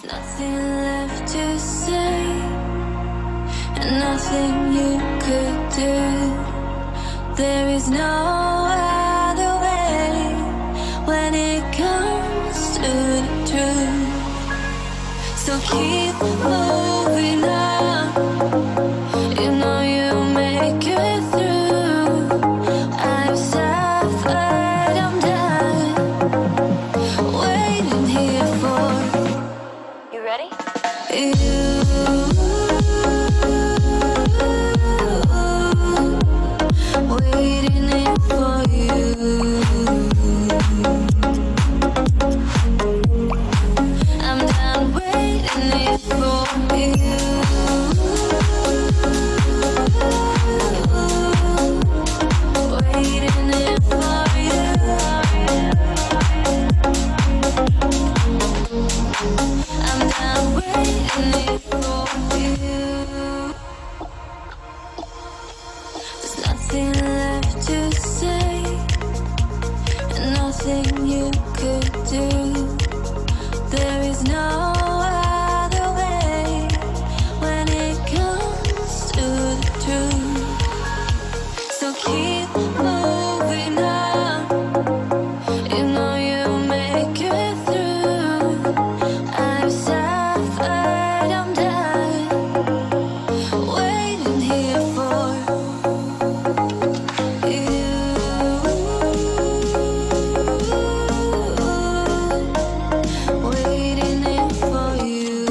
Nothing left to say, and nothing you could do. There is no other way when it comes to the truth. So keep moving on. You know you'll make it through. I've suffered, I'm done waiting here for. You ready? Waiting here for you. I'm done waiting here for you. Waiting here for you. I'm done waiting here for you. There's nothing left to say, and nothing you could do. There is no other way when it comes to the truth. So keep moving on. You know you'll make it through. I've suffered, I'm done waiting here for you. Waiting here for you.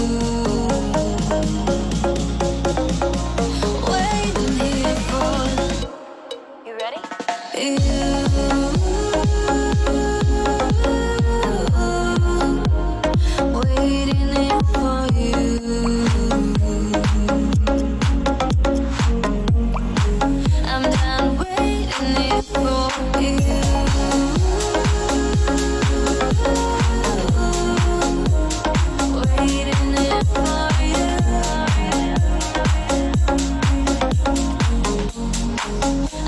Waiting here for you. Ready? Waiting here for you. I'm done waiting here for you. Waiting here for you.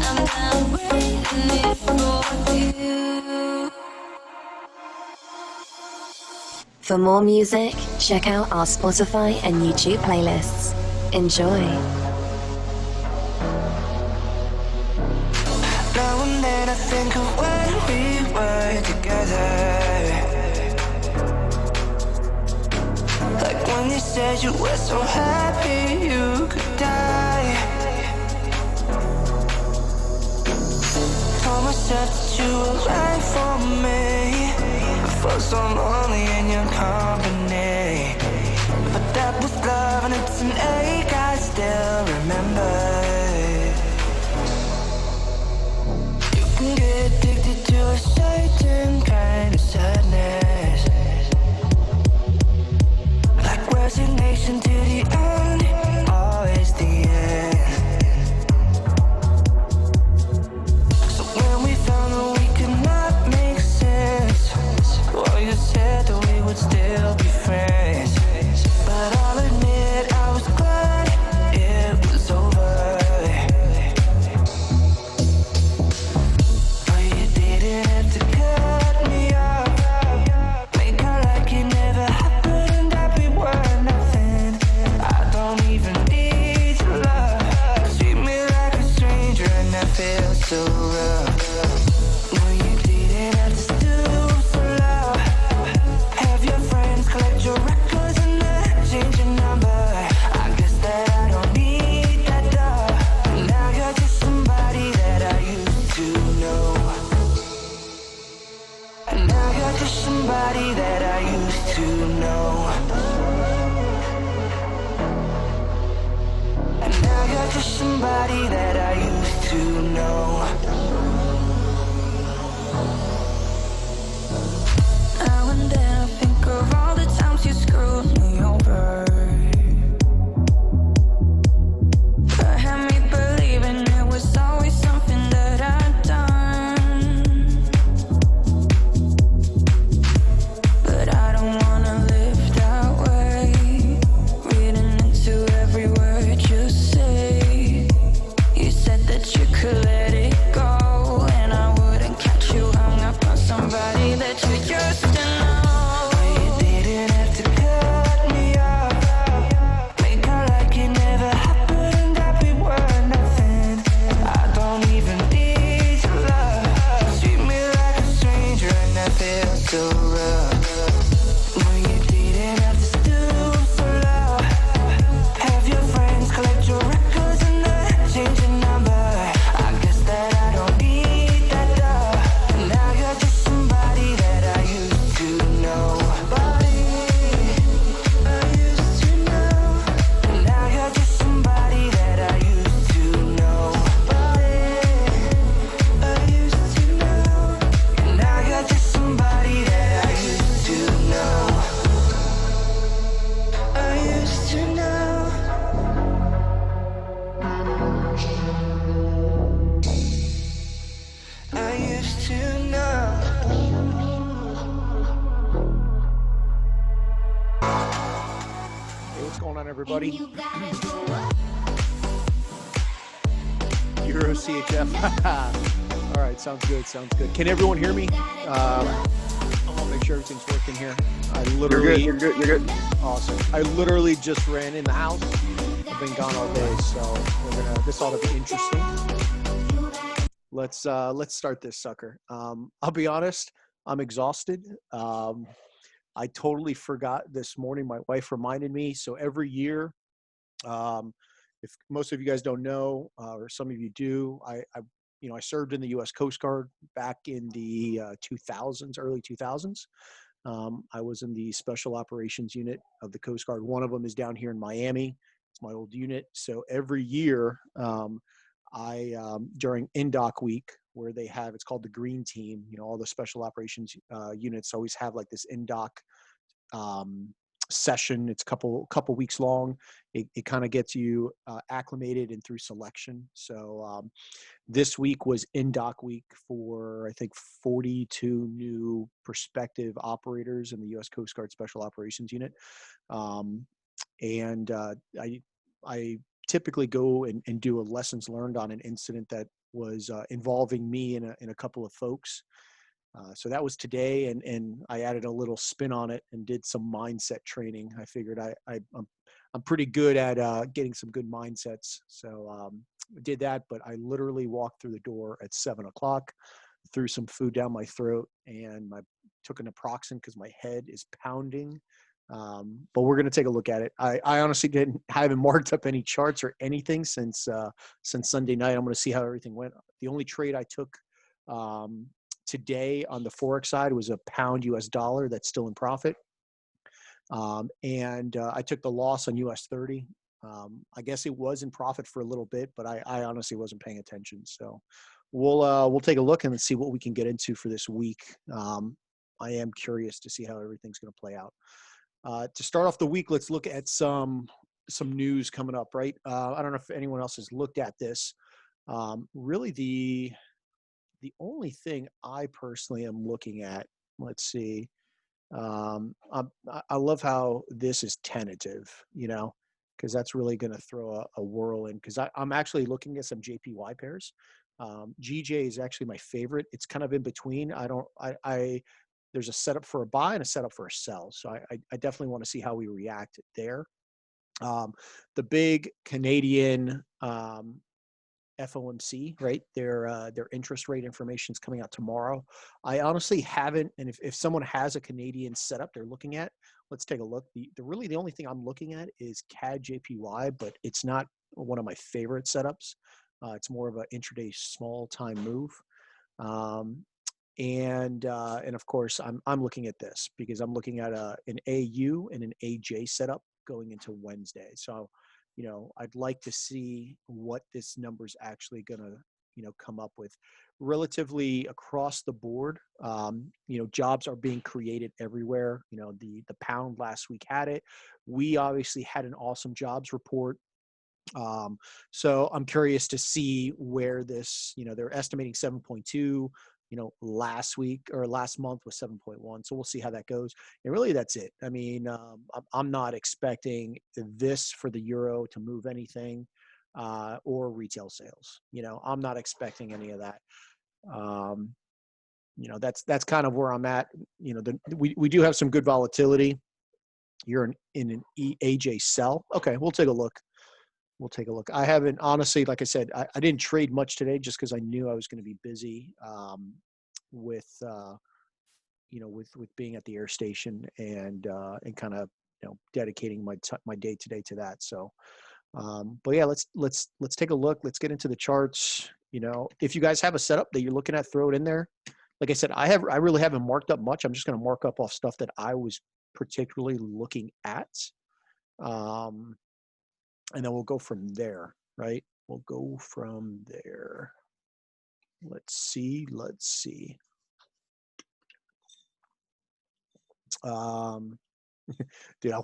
I'm done waiting here for you. For more music, check out our Spotify and YouTube playlists. Enjoy. Now and then I think of when we were together, like when you said you were so happy you could die. Told myself that you were right for me. I felt so lonely in your company, but that was love and it's an ache I still remember. Get addicted to a certain kind of sadness, like resignation to the end, always the end. So when we found that we could not make sense, well, you said that we would still be friends. But I'll admit I was glad it was over. So rough. No, you didn't have to stoop so low. Have your friends collect your records and then change your number. I guess that I don't need that dough. Now you're just somebody that I used to know. And now you're just somebody that I used to know. And now you're just somebody that I used to know. Now and then I think of all the times you screwed me over. But had me believing it was always something that I'd done. But I don't wanna live that way, reading into every word you say. You said that you could let it I feel so rough. No, you didn't have to stoop so low. Have your friends collect your records and then change your number. I guess that I don't need that though. Now you're just somebody that I used to know. I used to know. Now you're just somebody that I used to know. I used to know. Now you're just somebody that I used to know. I used to know. I used to know. Hey, what's going on, everybody? You got it for what? Euro CHF. All right, sounds good. Sounds good. Can everyone hear me? I want to make sure everything's working here. I literally, You're good. awesome. I literally just ran in the house. I've been gone all day, so this ought to be interesting. Let's start this sucker. I'll be honest, I'm exhausted. I totally forgot this morning. My wife reminded me. So every year, if most of you guys don't know, or some of you do, I served in the U.S. Coast Guard back in the 2000s, early 2000s. I was in the Special Operations Unit of the Coast Guard. One of them is down here in Miami. It's my old unit. So every year, during NDOC week, where they have, it's called the Green Team, all the Special Operations units always have like this NDOC session. It's a couple weeks long. It kind of gets you acclimated and through selection. So this week was NDOC week for, I think, 42 new prospective operators in the U.S. Coast Guard Special Operations Unit. I typically go and do a lessons learned on an incident that was involving me and a couple of folks. So that was today, and I added a little spin on it and did some mindset training. I figured I'm pretty good at getting some good mindsets. So I did that, but I literally walked through the door at 7 o'clock, threw some food down my throat, and I took an naproxen because my head is pounding. But we're going to take a look at it. I honestly haven't marked up any charts or anything since Sunday night. I'm going to see how everything went. The only trade I took today on the Forex side was a pound US dollar that's still in profit. I took the loss on US 30. I guess it was in profit for a little bit, but I honestly wasn't paying attention. So we'll take a look and see what we can get into for this week. I am curious to see how everything's going to play out. To start off the week, let's look at some news coming up, right? I don't know if anyone else has looked at this. Really, the only thing I personally am looking at, let's see. I love how this is tentative, because that's really going to throw a whirl in. Because I'm actually looking at some JPY pairs. GJ is actually my favorite. It's kind of in between. There's a setup for a buy and a setup for a sell. So I definitely want to see how we react there. The big Canadian FOMC, right? Their interest rate information is coming out tomorrow. I honestly haven't, and if someone has a Canadian setup they're looking at, let's take a look. The only thing I'm looking at is CAD JPY, but it's not one of my favorite setups. It's more of an intraday small time move. And of course, I'm looking at this because I'm looking at an AU and an AJ setup going into Wednesday. So, I'd like to see what this number's actually gonna, come up with. Relatively across the board, jobs are being created everywhere. The pound last week had it. We obviously had an awesome jobs report. So I'm curious to see where this, they're estimating 7.2. Last week or last month was 7.1. So we'll see how that goes. And really, that's it. I mean, I'm not expecting this for the euro to move anything or retail sales. I'm not expecting any of that. That's kind of where I'm at. We do have some good volatility. You're in an AJ sell. Okay, we'll take a look. I haven't, honestly, like I said, I didn't trade much today just because I knew I was going to be busy with with being at the air station and kind of, dedicating my day today to that. So, but yeah, let's take a look. Let's get into the charts. If you guys have a setup that you're looking at, throw it in there. Like I said, I really haven't marked up much. I'm just going to mark up off stuff that I was particularly looking at. And then we'll go from there, right? We'll go from there. Let's see. Um, Dude, I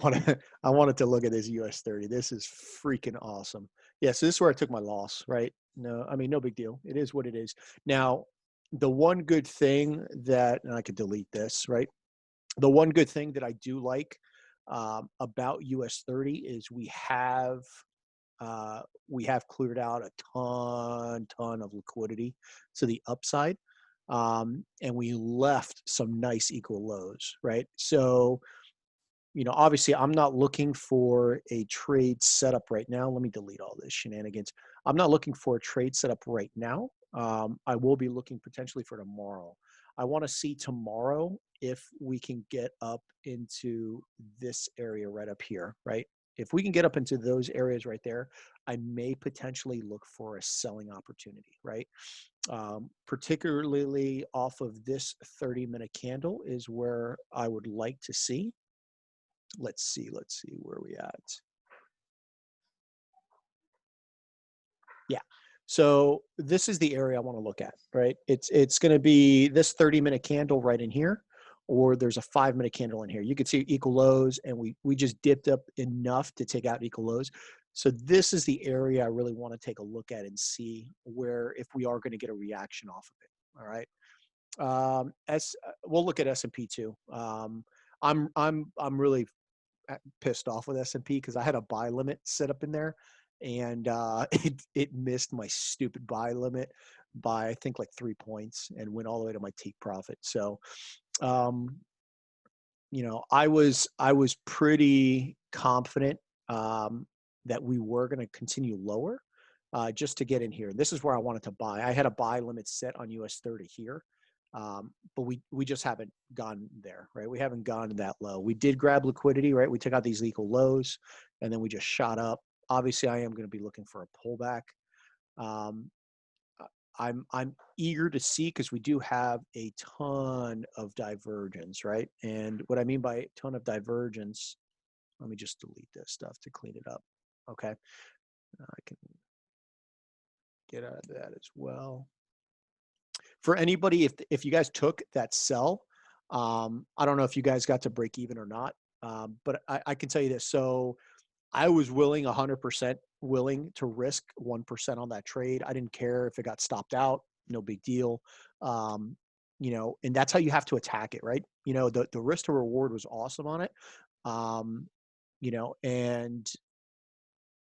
wanted to look at this US 30. This is freaking awesome. Yeah, so this is where I took my loss, right? No, I mean, no big deal. It is what it is. Now, the one good thing that, and I could delete this, right? The one good thing that I do like about US 30 is we have cleared out a ton of liquidity to the upside, and we left some nice equal lows, right? So, obviously I'm not looking for a trade setup right now. Let me delete all this shenanigans. I'm not looking for a trade setup right now. I will be looking potentially for tomorrow. I want to see tomorrow if we can get up into this area right up here, right? If we can get up into those areas right there, I may potentially look for a selling opportunity, right? Particularly off of this 30-minute candle is where I would like to see. Let's see where we at. Yeah. So this is the area I want to look at, right? It's going to be this 30-minute candle right in here, or there's a 5-minute candle in here. You can see equal lows, and we just dipped up enough to take out equal lows. So this is the area I really want to take a look at and see where, if we are going to get a reaction off of it. All right. We'll look at S&P too. I'm really pissed off with S&P because I had a buy limit set up in there, and it missed my stupid buy limit by, I think, like 3 points, and went all the way to my take profit. So, I was pretty confident that we were going to continue lower just to get in here. This is where I wanted to buy. I had a buy limit set on US 30 here. But we just haven't gone there, right? We haven't gone that low. We did grab liquidity, right? We took out these equal lows, and then we just shot up. Obviously, I am going to be looking for a pullback. I'm eager to see, because we do have a ton of divergence, right? And what I mean by a ton of divergence, let me just delete this stuff to clean it up. Okay, I can get out of that as well. For anybody, if you guys took that sell, I don't know if you guys got to break even or not, but I can tell you this. So I was 100% willing to risk 1% on that trade. I didn't care if it got stopped out, no big deal. And that's how you have to attack it, right? The risk to reward was awesome on it. And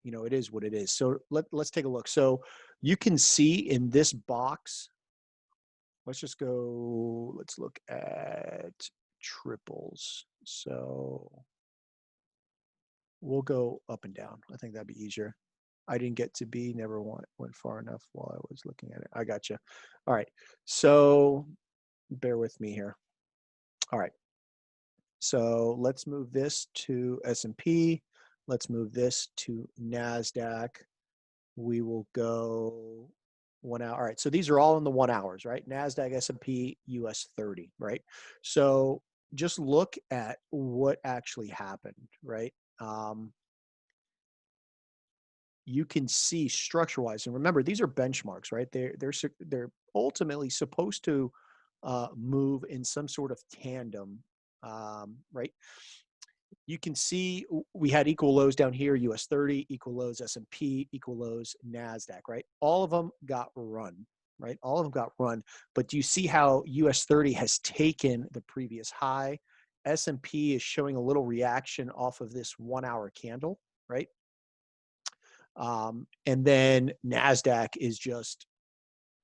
it is what it is. So let's take a look. So you can see in this box, let's look at triples. So we'll go up and down. I think that'd be easier. I didn't get to B, never went far enough while I was looking at it. I got you. All right. So bear with me here. All right. So let's move this to S&P. Let's move this to NASDAQ. We will go 1 hour. All right. So these are all in the 1 hours, right? NASDAQ, S&P, US 30, right? So just look at what actually happened, right? You can see structure-wise, and remember, these are benchmarks, right? They're ultimately supposed to move in some sort of tandem, right? You can see we had equal lows down here, US 30, equal lows S&P, equal lows NASDAQ, right? All of them got run, right? All of them got run. But do you see how US 30 has taken the previous high? S&P is showing a little reaction off of this 1 hour candle, right? And then NASDAQ is just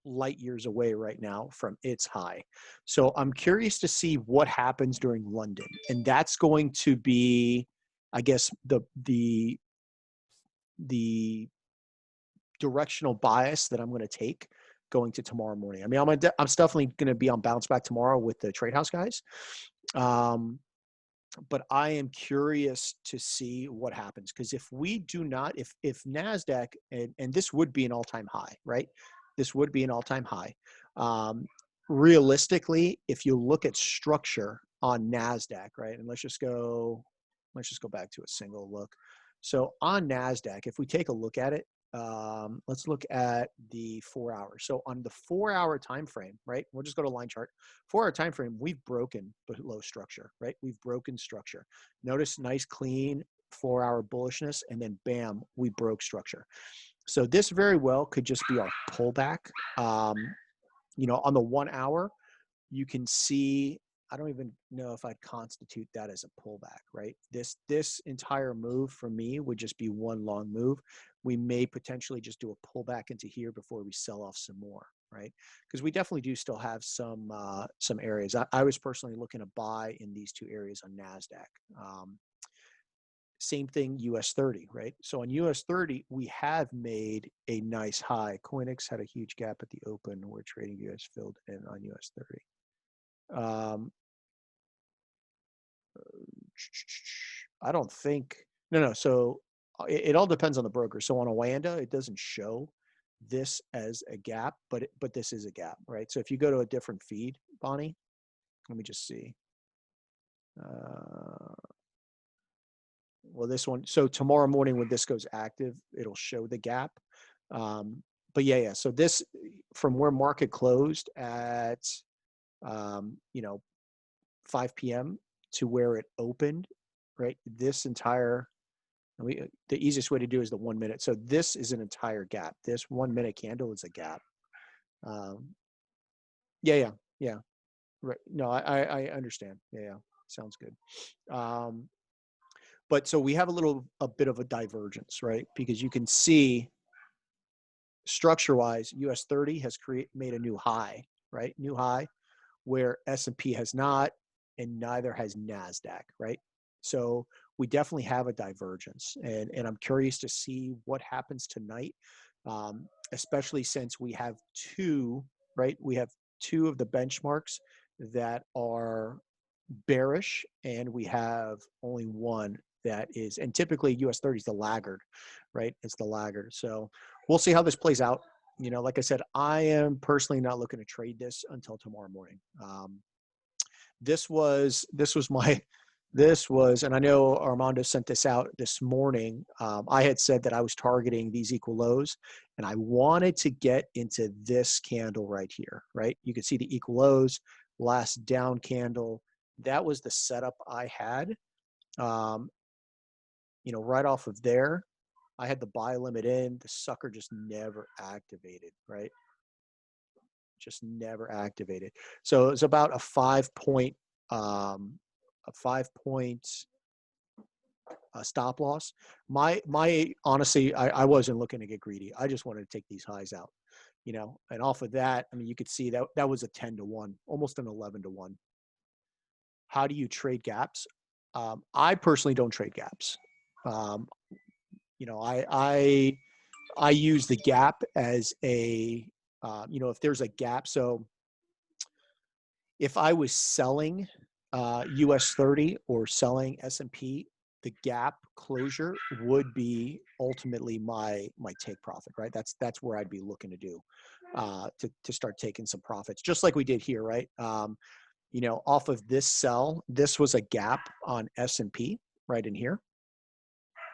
light years away right now from its high. So I'm curious to see what happens during London. And that's going to be, I guess, the directional bias that I'm going to take going to tomorrow morning. I mean, I'm definitely going to be on bounce back tomorrow with the trade house guys. But I am curious to see what happens, because if we do not, if NASDAQ, and this would be an all-time high, right? This would be an all-time high. Realistically, if you look at structure on NASDAQ, right? And let's just go back to a single look. So on NASDAQ, if we take a look at it, let's look at the 4 hours. So on the 4 hour time frame, right? We'll just go to line chart. 4 hour time frame, we've broken below structure, right? We've broken structure. Notice nice clean 4 hour bullishness, and then bam, we broke structure. So this very well could just be our pullback. You know, on the 1 hour, you can see, I don't even know if I'd constitute that as a pullback, right? This entire move for me would just be one long move. We may potentially just do a pullback into here before we sell off some more, right? Because we definitely do still have some areas. I was personally looking to buy in these two areas on NASDAQ. Same thing, US 30, right? So on US 30, we have made a nice high. Coinix had a huge gap at the open where trading US filled in on US 30. I don't think, no. So it all depends on the broker. So on Oanda, it doesn't show this as a gap, but this is a gap, right? So if you go to a different feed, Bonnie, let me just see. Well, this one, so tomorrow morning when this goes active, it'll show the gap. But yeah. So this, from where market closed at, 5 p.m. to where it opened, right? This entire, the easiest way to do is the 1 minute. So this is an entire gap. This 1 minute candle is a gap. Yeah. Right. No, I understand. Yeah. Sounds good. But so we have a bit of a divergence, right? Because you can see structure-wise, US 30 has made a new high, right? New high, where S&P has not, and neither has NASDAQ, right? So we definitely have a divergence, and I'm curious to see what happens tonight, especially since we have two, right? We have two of the benchmarks that are bearish, and we have only one that is, and typically US 30 is the laggard, right? It's the laggard. So we'll see how this plays out. You know, like I said, I am personally not looking to trade this until tomorrow morning. This was, and I know Armando sent this out this morning. I had said that I was targeting these equal lows, and I wanted to get into this candle right here, right? You can see the equal lows, last down candle. That was the setup I had. Right off of there, I had the buy limit in. The sucker just never activated, right? Just never activated. So it's about a 5 point, stop loss. My honestly, I wasn't looking to get greedy. I just wanted to take these highs out, and off of that, I mean, you could see that was a 10-1, almost an 11-1. How do you trade gaps? I personally don't trade gaps. I use the gap as a, if there's a gap. So if I was selling US 30 or selling S&P, the gap closure would be ultimately my take profit, right? That's where I'd be looking to do to start taking some profits, just like we did here, right? Off of this sell, this was a gap on S&P right in here,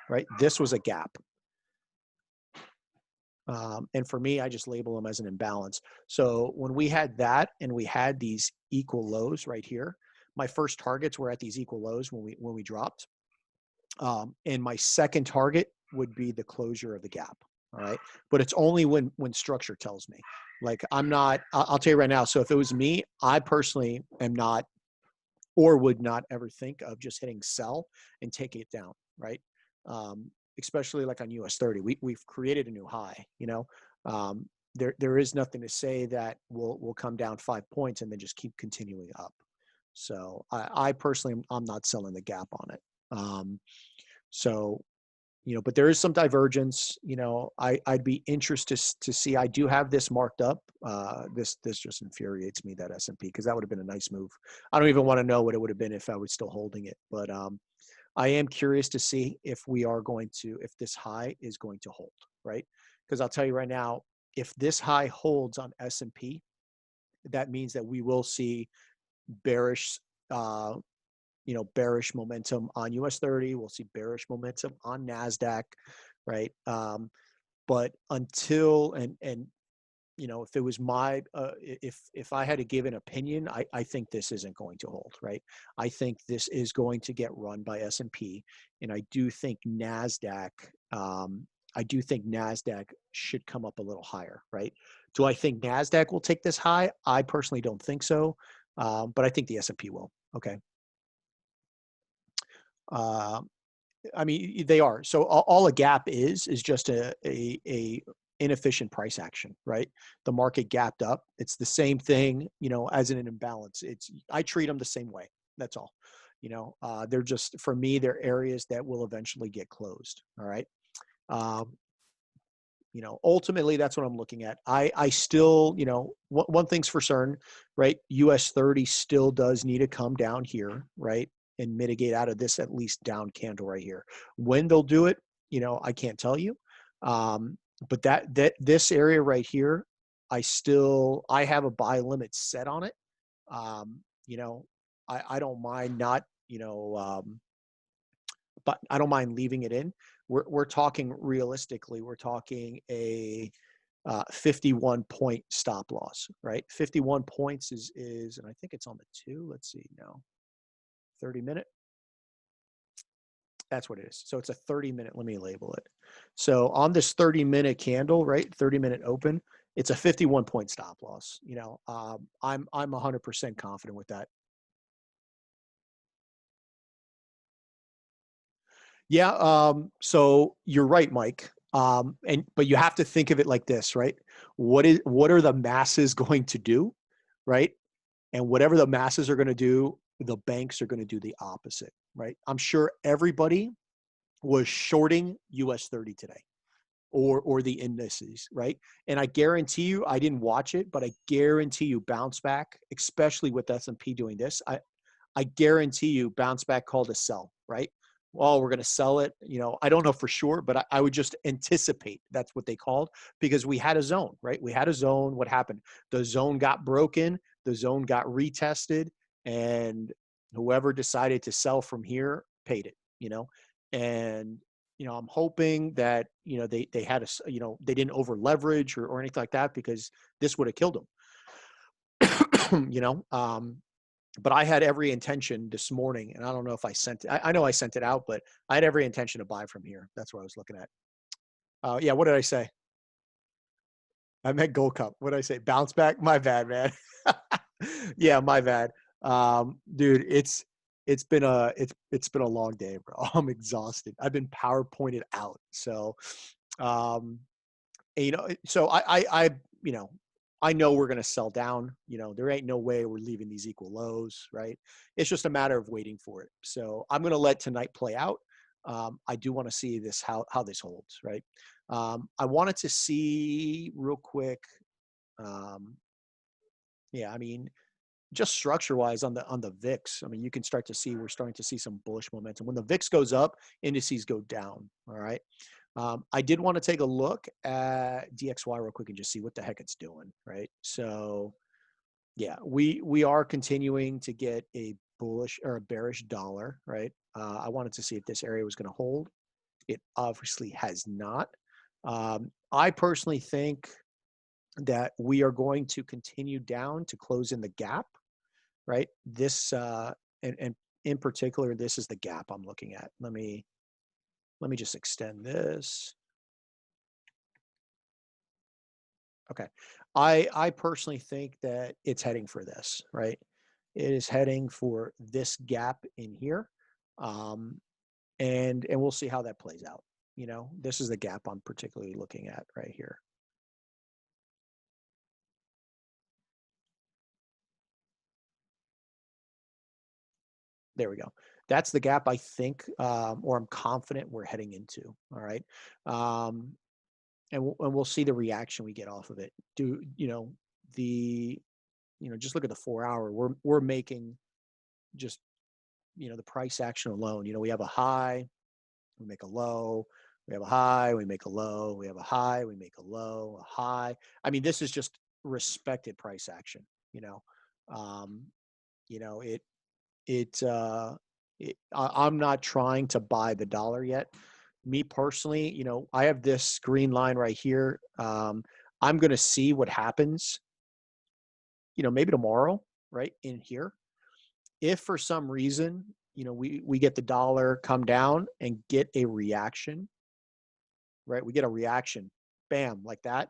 right? This was a gap. And for me, I just label them as an imbalance. So when we had that and we had these equal lows right here, my first targets were at these equal lows when we dropped. And my second target would be the closure of the gap. All right. But it's only when structure tells me. Like, I'll tell you right now. So if it was me, I personally am not, or would not ever think of just hitting sell and taking it down, right? Especially like on US 30, we've created a new high. There is nothing to say that we'll come down 5 points and then just keep continuing up. So I personally, I'm not selling the gap on it. So But there is some divergence. I'd be interested to see. I do have this marked up. This just infuriates me, that S&P, because that would have been a nice move. I don't even want to know what it would have been if I was still holding it. But I am curious to see if this high is going to hold, right? Because I'll tell you right now, if this high holds on S&P, that means that we will see bearish, uh, bearish momentum on US 30. We'll see bearish momentum on NASDAQ, right? But until, if it was if I had to give an opinion, I think this isn't going to hold, right? I think this is going to get run by S&P, and I do think NASDAQ, should come up a little higher, right? Do I think NASDAQ will take this high? I personally don't think so, but I think the S&P will. Okay. Uh, I mean, they are. So all a gap is just a inefficient price action, right? The market gapped up. It's the same thing, as in an imbalance. I treat them the same way. That's all. They're just, for me, they're areas that will eventually get closed. All right. Um, ultimately that's what I'm looking at. I still, one thing's for certain, right? US 30 still does need to come down here, right? And mitigate out of this at least down candle right here. When they'll do it, I can't tell you. But this area right here, I have a buy limit set on it. Um, you know, I don't mind not, but I don't mind leaving it in. We're talking realistically, we're talking a 51 point stop loss, right? 51 points is, and I think it's on the 2. Let's see now, 30-minute. That's what it is. So it's a 30-minute. Let me label it. So on this 30-minute candle, right? 30-minute open, it's a 51 point stop loss. I'm 100% confident with that. Yeah. So you're right, Mike. But you have to think of it like this, right? What are the masses going to do, right? And whatever the masses are going to do, the banks are going to do the opposite, right? I'm sure everybody was shorting US 30 today, or the indices, right? And I guarantee you, I didn't watch it, but I guarantee you bounce back, especially with S&P doing this. I guarantee you bounce back called a sell, right? Well, we're going to sell it. I don't know for sure, but I would just anticipate that's what they called, because we had a zone, right? We had a zone. What happened? The zone got broken. The zone got retested, and whoever decided to sell from here paid it, and, I'm hoping that, they had they didn't over leverage or anything like that, because this would have killed them, but I had every intention this morning, and I don't know if I sent it. I know I sent it out, but I had every intention to buy from here. That's what I was looking at. Yeah, what did I say? I meant Gold Cup. What did I say? Bounce back? My bad, man. Yeah, my bad. Dude, it's been a long day, bro. I'm exhausted. I've been PowerPointed out. So, um, so you know, I know we're going to sell down. There ain't no way we're leaving these equal lows, right? It's just a matter of waiting for it. So I'm going to let tonight play out. I do want to see this, how this holds, right? I wanted to see real quick. Um, yeah, I mean, just structure wise on the VIX, I mean, you can start to see, we're starting to see some bullish momentum. When the VIX goes up, indices go down. All right. I did want to take a look at DXY real quick and just see what the heck it's doing. Right. So yeah, we are continuing to get a bullish or a bearish dollar. Right. I wanted to see if this area was going to hold. It obviously has not. I personally think that we are going to continue down to close in the gap, right? This and in particular, this is the gap I'm looking at. Let me just extend this. Okay. I personally think that it's heading for this, right? It is heading for this gap in here. Um, and we'll see how that plays out. This is the gap I'm particularly looking at right here. There we go. That's the gap I think, or I'm confident we're heading into. All right. Um, and we'll see the reaction we get off of it. Do you know the just look at the 4 hour. We're making just the price action alone. We have a high, we make a low, we have a high, we make a low, we have a high, we make a low, a high. I mean, this is just respected price action. You know, um, you know it it, I'm not trying to buy the dollar yet. Me personally, I have this green line right here. I'm going to see what happens, maybe tomorrow, right in here. If for some reason, we get the dollar come down and get a reaction, right? We get a reaction, bam, like that,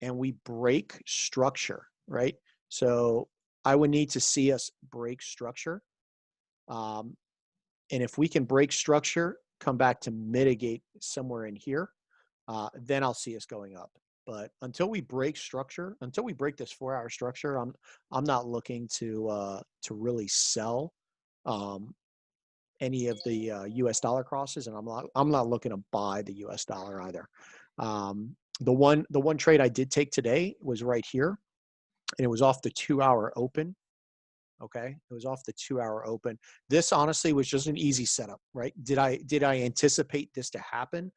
and we break structure, right? So I would need to see us break structure. Um, And if we can break structure, come back to mitigate somewhere in here, then I'll see us going up. But until we break structure, until we break this 4 hour structure, I'm not looking to really sell um, any of the U.S. dollar crosses, and I'm not looking to buy the U.S. dollar either. The one trade I did take today was right here, and it was off the 2 hour open. Okay. It was off the 2 hour open. This honestly was just an easy setup, right? Did I anticipate this to happen?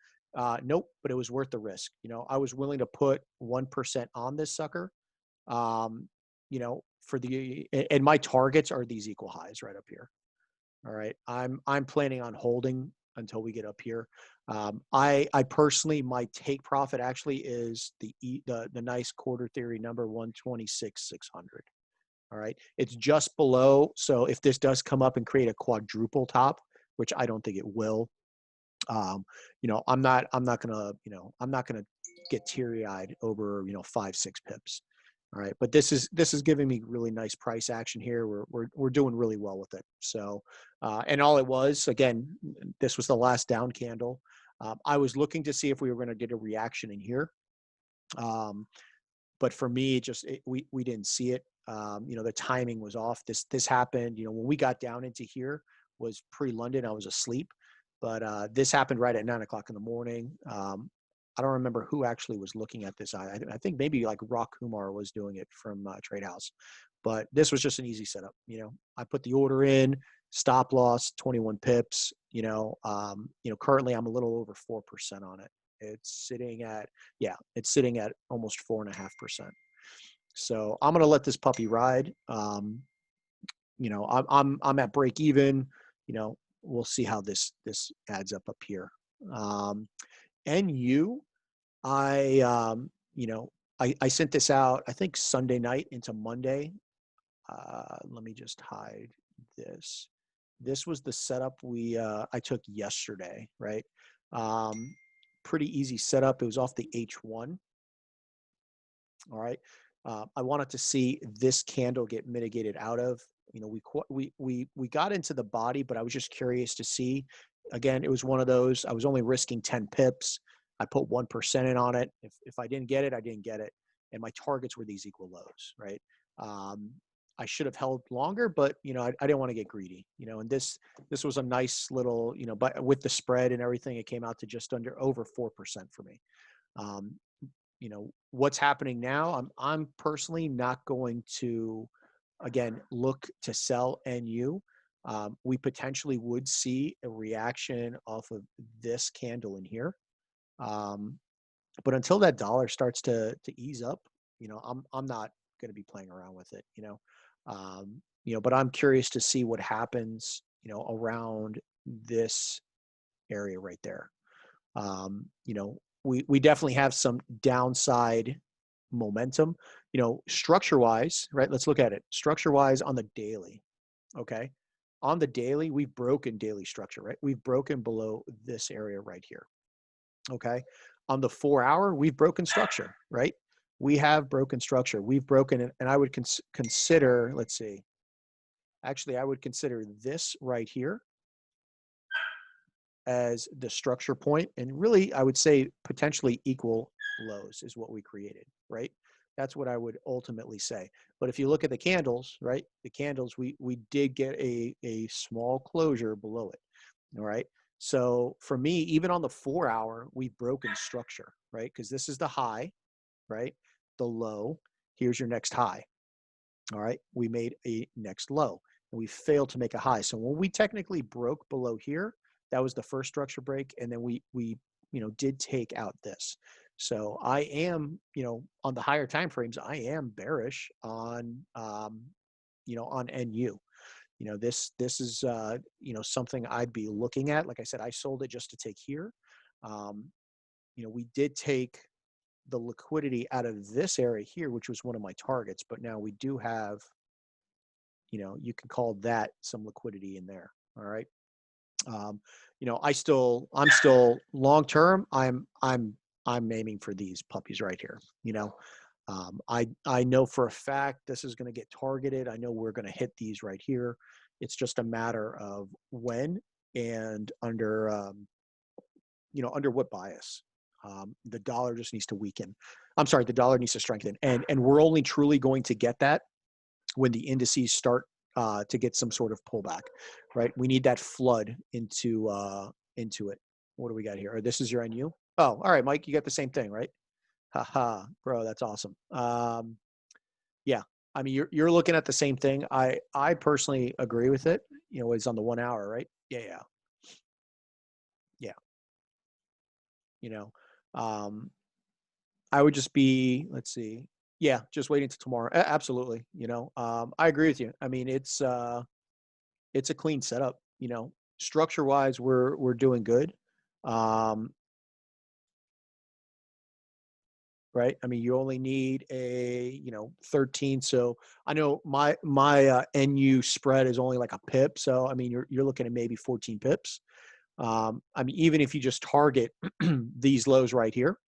Nope, but it was worth the risk. I was willing to put 1% on this sucker. And my targets are these equal highs right up here. All right. I'm planning on holding until we get up here. I personally, my take profit actually is the nice quarter theory number 126,600. All right. It's just below. So if this does come up and create a quadruple top, which I don't think it will, I'm not gonna get teary eyed over, 5, 6 pips. All right. But this is giving me really nice price action here. We're doing really well with it. So, and all it was, again, this was the last down candle. I was looking to see if we were going to get a reaction in here. Um, but for me, we didn't see it. The timing was off. This happened. When we got down into here was pre-London. I was asleep, but this happened right at 9 o'clock in the morning. I don't remember who actually was looking at this. I think maybe like Rock Kumar was doing it from Trade House, but this was just an easy setup. I put the order in, stop loss 21 pips. Currently I'm a little over 4% on it. It's sitting at almost 4.5%. So I'm gonna let this puppy ride. I'm at break even. We'll see how this adds up here. Um, NU, I I sent this out I think Sunday night into Monday. Let me just hide this. This was the setup I took yesterday, right? Um, Pretty easy setup. It was off the H1. All right. I wanted to see this candle get mitigated out of. We got into the body, but I was just curious to see. Again, it was one of those. I was only risking 10 pips. I put 1% in on it. If I didn't get it, I didn't get it. And my targets were these equal lows, right? Um, I should have held longer, but I didn't want to get greedy. And this was a nice little, but with the spread and everything, it came out to just under over 4% for me. Um, what's happening now, I'm personally not going to again look to sell NU. We potentially would see a reaction off of this candle in here, um, but until that dollar starts to ease up, I'm not going to be playing around with it. But I'm curious to see what happens around this area right there. We definitely have some downside momentum, structure wise, right? Let's look at it structure wise on the daily. Okay. On the daily, we've broken daily structure, right? We've broken below this area right here. Okay. On the 4 hour, we've broken structure, right? We have broken structure. We've broken it. And I would consider, let's see, actually, I would consider this right here as the structure point, and really I would say potentially equal lows is what we created, right? That's what I would ultimately say. But if you look at the candles, right? The candles, we did get a small closure below it. All right. So for me, even on the 4 hour, we've broken structure, right? Because this is the high, right? The low. Here's your next high. All right. We made a next low and we failed to make a high. So when we technically broke below here, that was the first structure break. And then we did take out this. So I am, on the higher time frames, I am bearish on, on NU. This is, something I'd be looking at. Like I said, I sold it just to take here. Um, we did take the liquidity out of this area here, which was one of my targets, but now we do have, you can call that some liquidity in there. All right. I'm still long term. I'm aiming for these puppies right here. I know for a fact this is going to get targeted. I know we're going to hit these right here. It's just a matter of when and under what bias. The dollar just needs to weaken. I'm sorry, the dollar needs to strengthen, and we're only truly going to get that when the indices start to get some sort of pullback, right? We need that flood into it. What do we got here? Or this is your NU. Oh, all right, Mike, you got the same thing, right? Haha, bro, that's awesome. Yeah, I mean, you're looking at the same thing. I personally agree with it. It's on the 1 hour, right? Yeah. You know, um, I would just be, let's see. Yeah, just waiting till tomorrow. Absolutely. I agree with you. I mean, it's a clean setup. Structure wise, we're doing good. Um, right. I mean, you only need a 13. So I know my NU spread is only like a pip. So I mean, you're looking at maybe 14 pips. I mean, even if you just target these lows right here,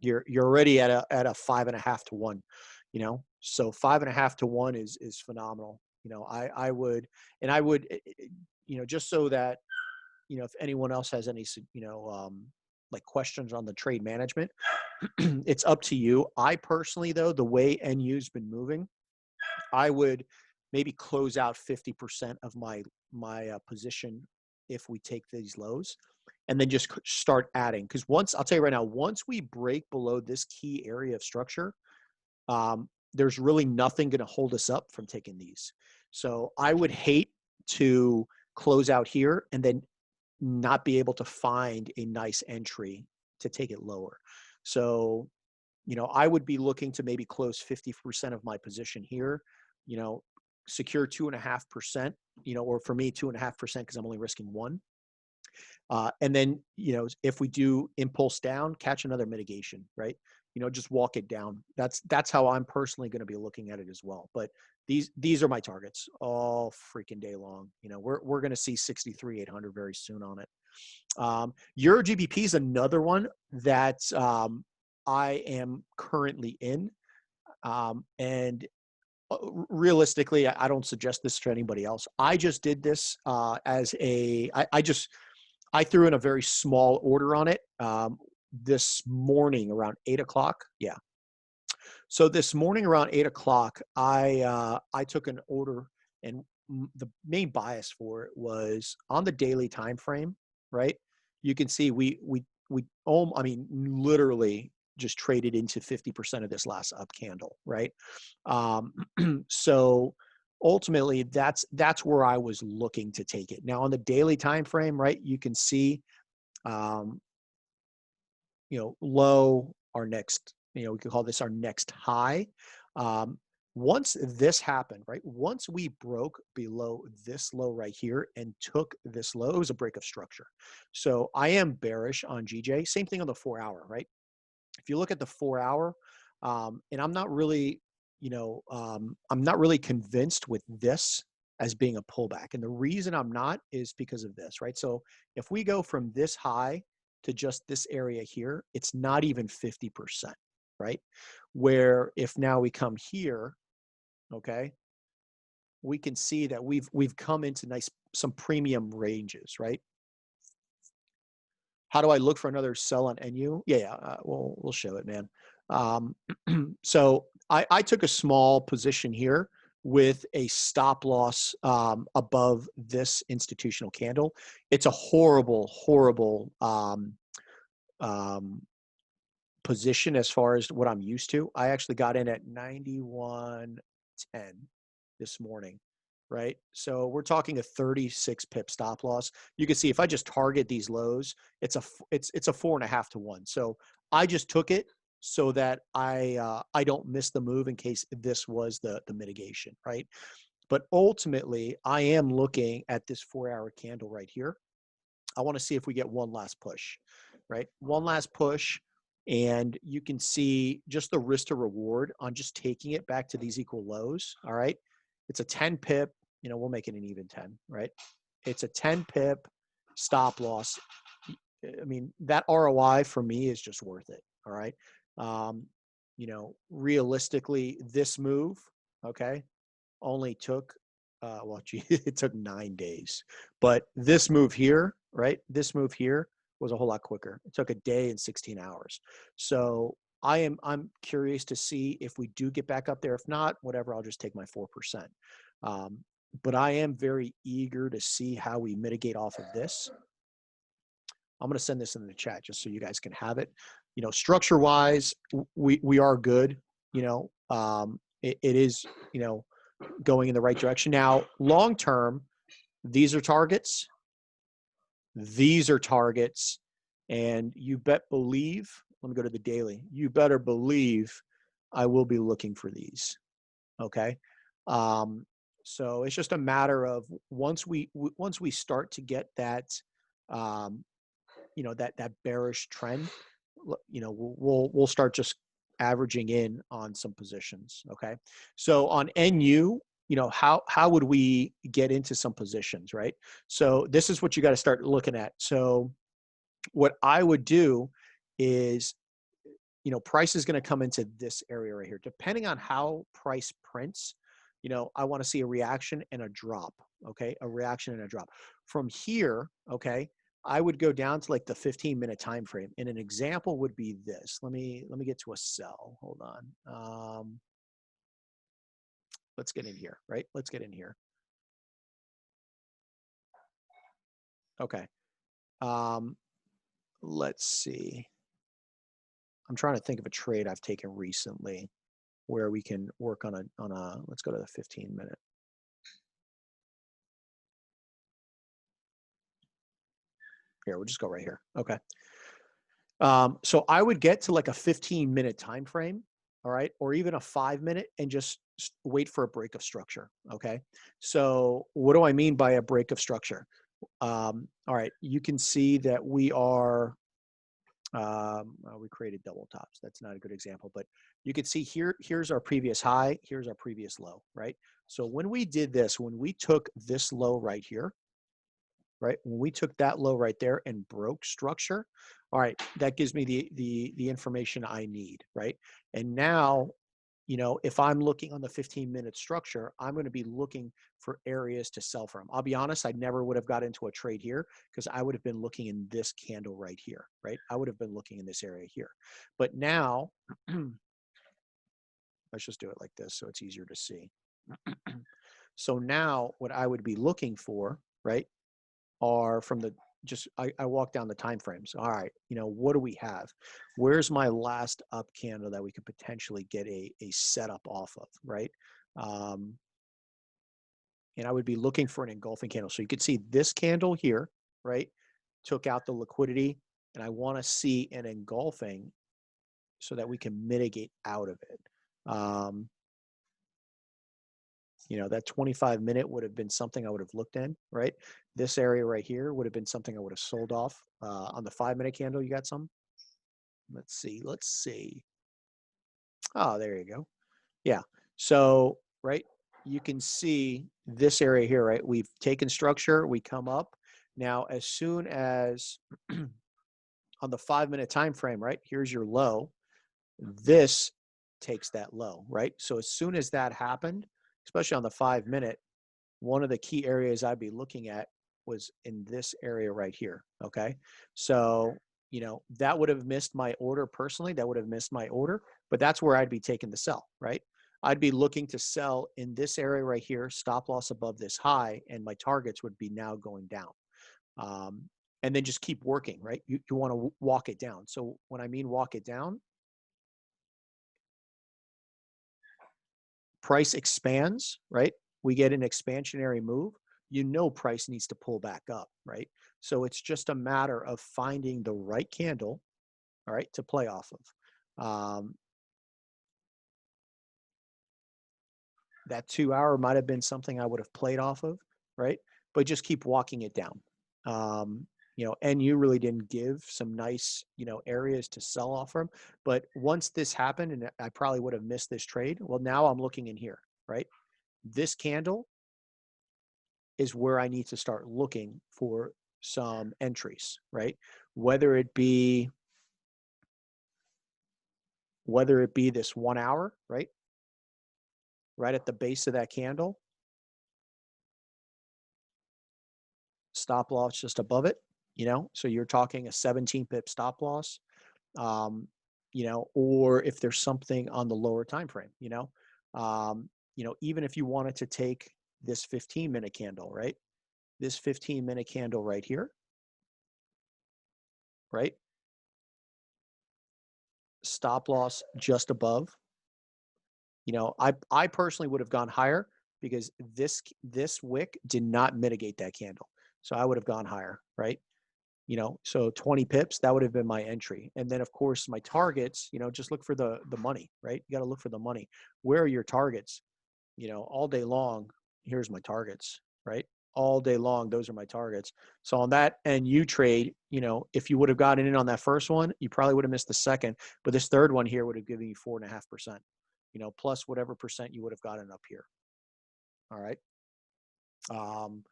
you're already at a 5.5 to 1. So 5.5 to 1 is phenomenal. I would just so that if anyone else has any like questions on the trade management, it's up to you. I personally, though, the way NU's been moving, I would maybe close out 50% of my position if we take these lows, and then just start adding. Because I'll tell you right now, once we break below this key area of structure, there's really nothing going to hold us up from taking these. So I would hate to close out here and then not be able to find a nice entry to take it lower. So, I would be looking to maybe close 50% of my position here, secure 2.5%, or for me, 2.5% because I'm only risking one. And then, if we do impulse down, catch another mitigation, right? Just walk it down. That's how I'm personally going to be looking at it as well. But these are my targets all freaking day long. We're going to see 63,800 very soon on it. Euro GBP is another one that I am currently in. And realistically, I don't suggest this to anybody else. I just did this I threw in a very small order on it this morning around 8 o'clock. Yeah. So this morning around 8 o'clock, I took an order, and the main bias for it was on the daily time frame. Right. You can see I mean, literally just traded into 50% of this last up candle. Right. So ultimately that's where I was looking to take it. Now on the daily time frame, right, you can see um, low, our next, we could call this our next high. Once this happened, right, once we broke below this low right here and took this low, it was a break of structure. So I am bearish on GJ. Same thing on the 4 hour, right? If you look at the 4 hour, and I'm not really convinced with this as being a pullback. And the reason I'm not is because of this, right? So if we go from this high to just this area here, it's not even 50%, right? Where if now we come here, okay, we can see that we've come into some premium ranges, right? How do I look for another sell on NU? Yeah, we'll show it, man. Um, so I took a small position here with a stop loss above this institutional candle. It's a horrible, horrible um, position as far as what I'm used to. I actually got in at 91.10 this morning, right? So we're talking a 36 pip stop loss. You can see if I just target these lows, it's a 4.5 to 1. So I just took it so that I don't miss the move in case this was the mitigation, right? But ultimately, I am looking at this 4-hour candle right here. I want to see if we get one last push, right? One last push. And you can see just the risk to reward on just taking it back to these equal lows. All right. It's a 10 pip, we'll make it an even 10, right? It's a 10 pip stop loss. I mean, that ROI for me is just worth it. All right. Um, realistically, this move, okay, only took well, gee, it took 9 days. But this move here, right? This move here was a whole lot quicker. It took a day and 16 hours. So I'm curious to see if we do get back up there. If not, whatever, I'll just take my 4%. Um, but I am very eager to see how we mitigate off of this. I'm going to send this in the chat just so you guys can have it. Structure wise, we are good. It is, going in the right direction. Now, long term, these are targets. These are targets. And you believe, let me go to the daily. You better believe I will be looking for these. Okay. So it's just a matter of once we start to get that, that bearish trend, we'll start just averaging in on some positions. Okay. So on NU, how would we get into some positions, right? So this is what you got to start looking at. So what I would do is, price is going to come into this area right here. Depending on how price prints, I want to see a reaction and a drop. Okay. A reaction and a drop. From here, okay, I would go down to like the 15-minute time frame. And an example would be this. Let me get to a sell. Hold on. Let's get in here, right? Let's get in here. Okay. Let's see. I'm trying to think of a trade I've taken recently where we can work on a, let's go to the 15-minute. Here, we'll just go right here. Okay. So I would get to like a 15-minute time frame, all right, or even a 5-minute, and just wait for a break of structure. Okay. So what do I mean by a break of structure? All right, you can see that we are, we created double tops. That's not a good example, but you can see here's our previous high, here's our previous low, right? So when we did this, when we took this low right here, right, when we took that low right there and broke structure, all right, that gives me the information I need, right? And now, if I'm looking on the 15-minute structure, I'm going to be looking for areas to sell from. I'll be honest, I never would have got into a trade here because I would have been looking in this candle right here, right? I would have been looking in this area here. But now, let's just do it like this so it's easier to see. So now what I would be looking for, right, are from the, I walk down the time frames. All right, what do we have? Where's my last up candle that we could potentially get a setup off of, right? And I would be looking for an engulfing candle. So you could see this candle here, right? Took out the liquidity, and I want to see an engulfing so that we can mitigate out of it. That 25-minute would have been something I would have looked in, right? This area right here would have been something I would have sold off. On the 5-minute candle, you got some? Let's see. Oh, there you go. Yeah. So, right, you can see this area here, right? We've taken structure, we come up. Now, as soon as on the 5-minute time frame, right, here's your low. This takes that low, right? So as soon as that happened, especially on the 5-minute, one of the key areas I'd be looking at was in this area right here. Okay. So you know, that would have missed my order personally. That would have missed my order, but that's where I'd be taking the sell, right? I'd be looking to sell in this area right here, stop loss above this high, and my targets would be now going down. Um, and then just keep working, right? You want to walk it down. So when I mean walk it down, price expands, right? We get an expansionary move. You know, price needs to pull back up, right? So it's just a matter of finding the right candle, all right, to play off of. That 2 hour might have been something I would have played off of, right? But just keep walking it down. You know, and you really didn't give some nice, you know, areas to sell off from. But once this happened, and I probably would have missed this trade. Well, now I'm looking in here, right? This candle is where I need to start looking for some entries, right? Whether it be this 1 hour, right? Right at the base of that candle, stop loss just above it, you know, so you're talking a 17 pip stop loss, you know, or if there's something on the lower time frame, you know, even if you wanted to take this 15-minute candle, right? This 15-minute candle right here, right? Stop loss just above. You know, I personally would have gone higher because this wick did not mitigate that candle. So I would have gone higher, right? You know, so 20 pips, that would have been my entry. And then of course my targets, you know, just look for the money, right? You got to look for the money. Where are your targets? You know, all day long, here's my targets, right? All day long, those are my targets. So on that NU trade, you know, if you would have gotten in on that first one, you probably would have missed the second, but this third one here would have given you 4.5%, you know, plus whatever percent you would have gotten up here. All right. Um,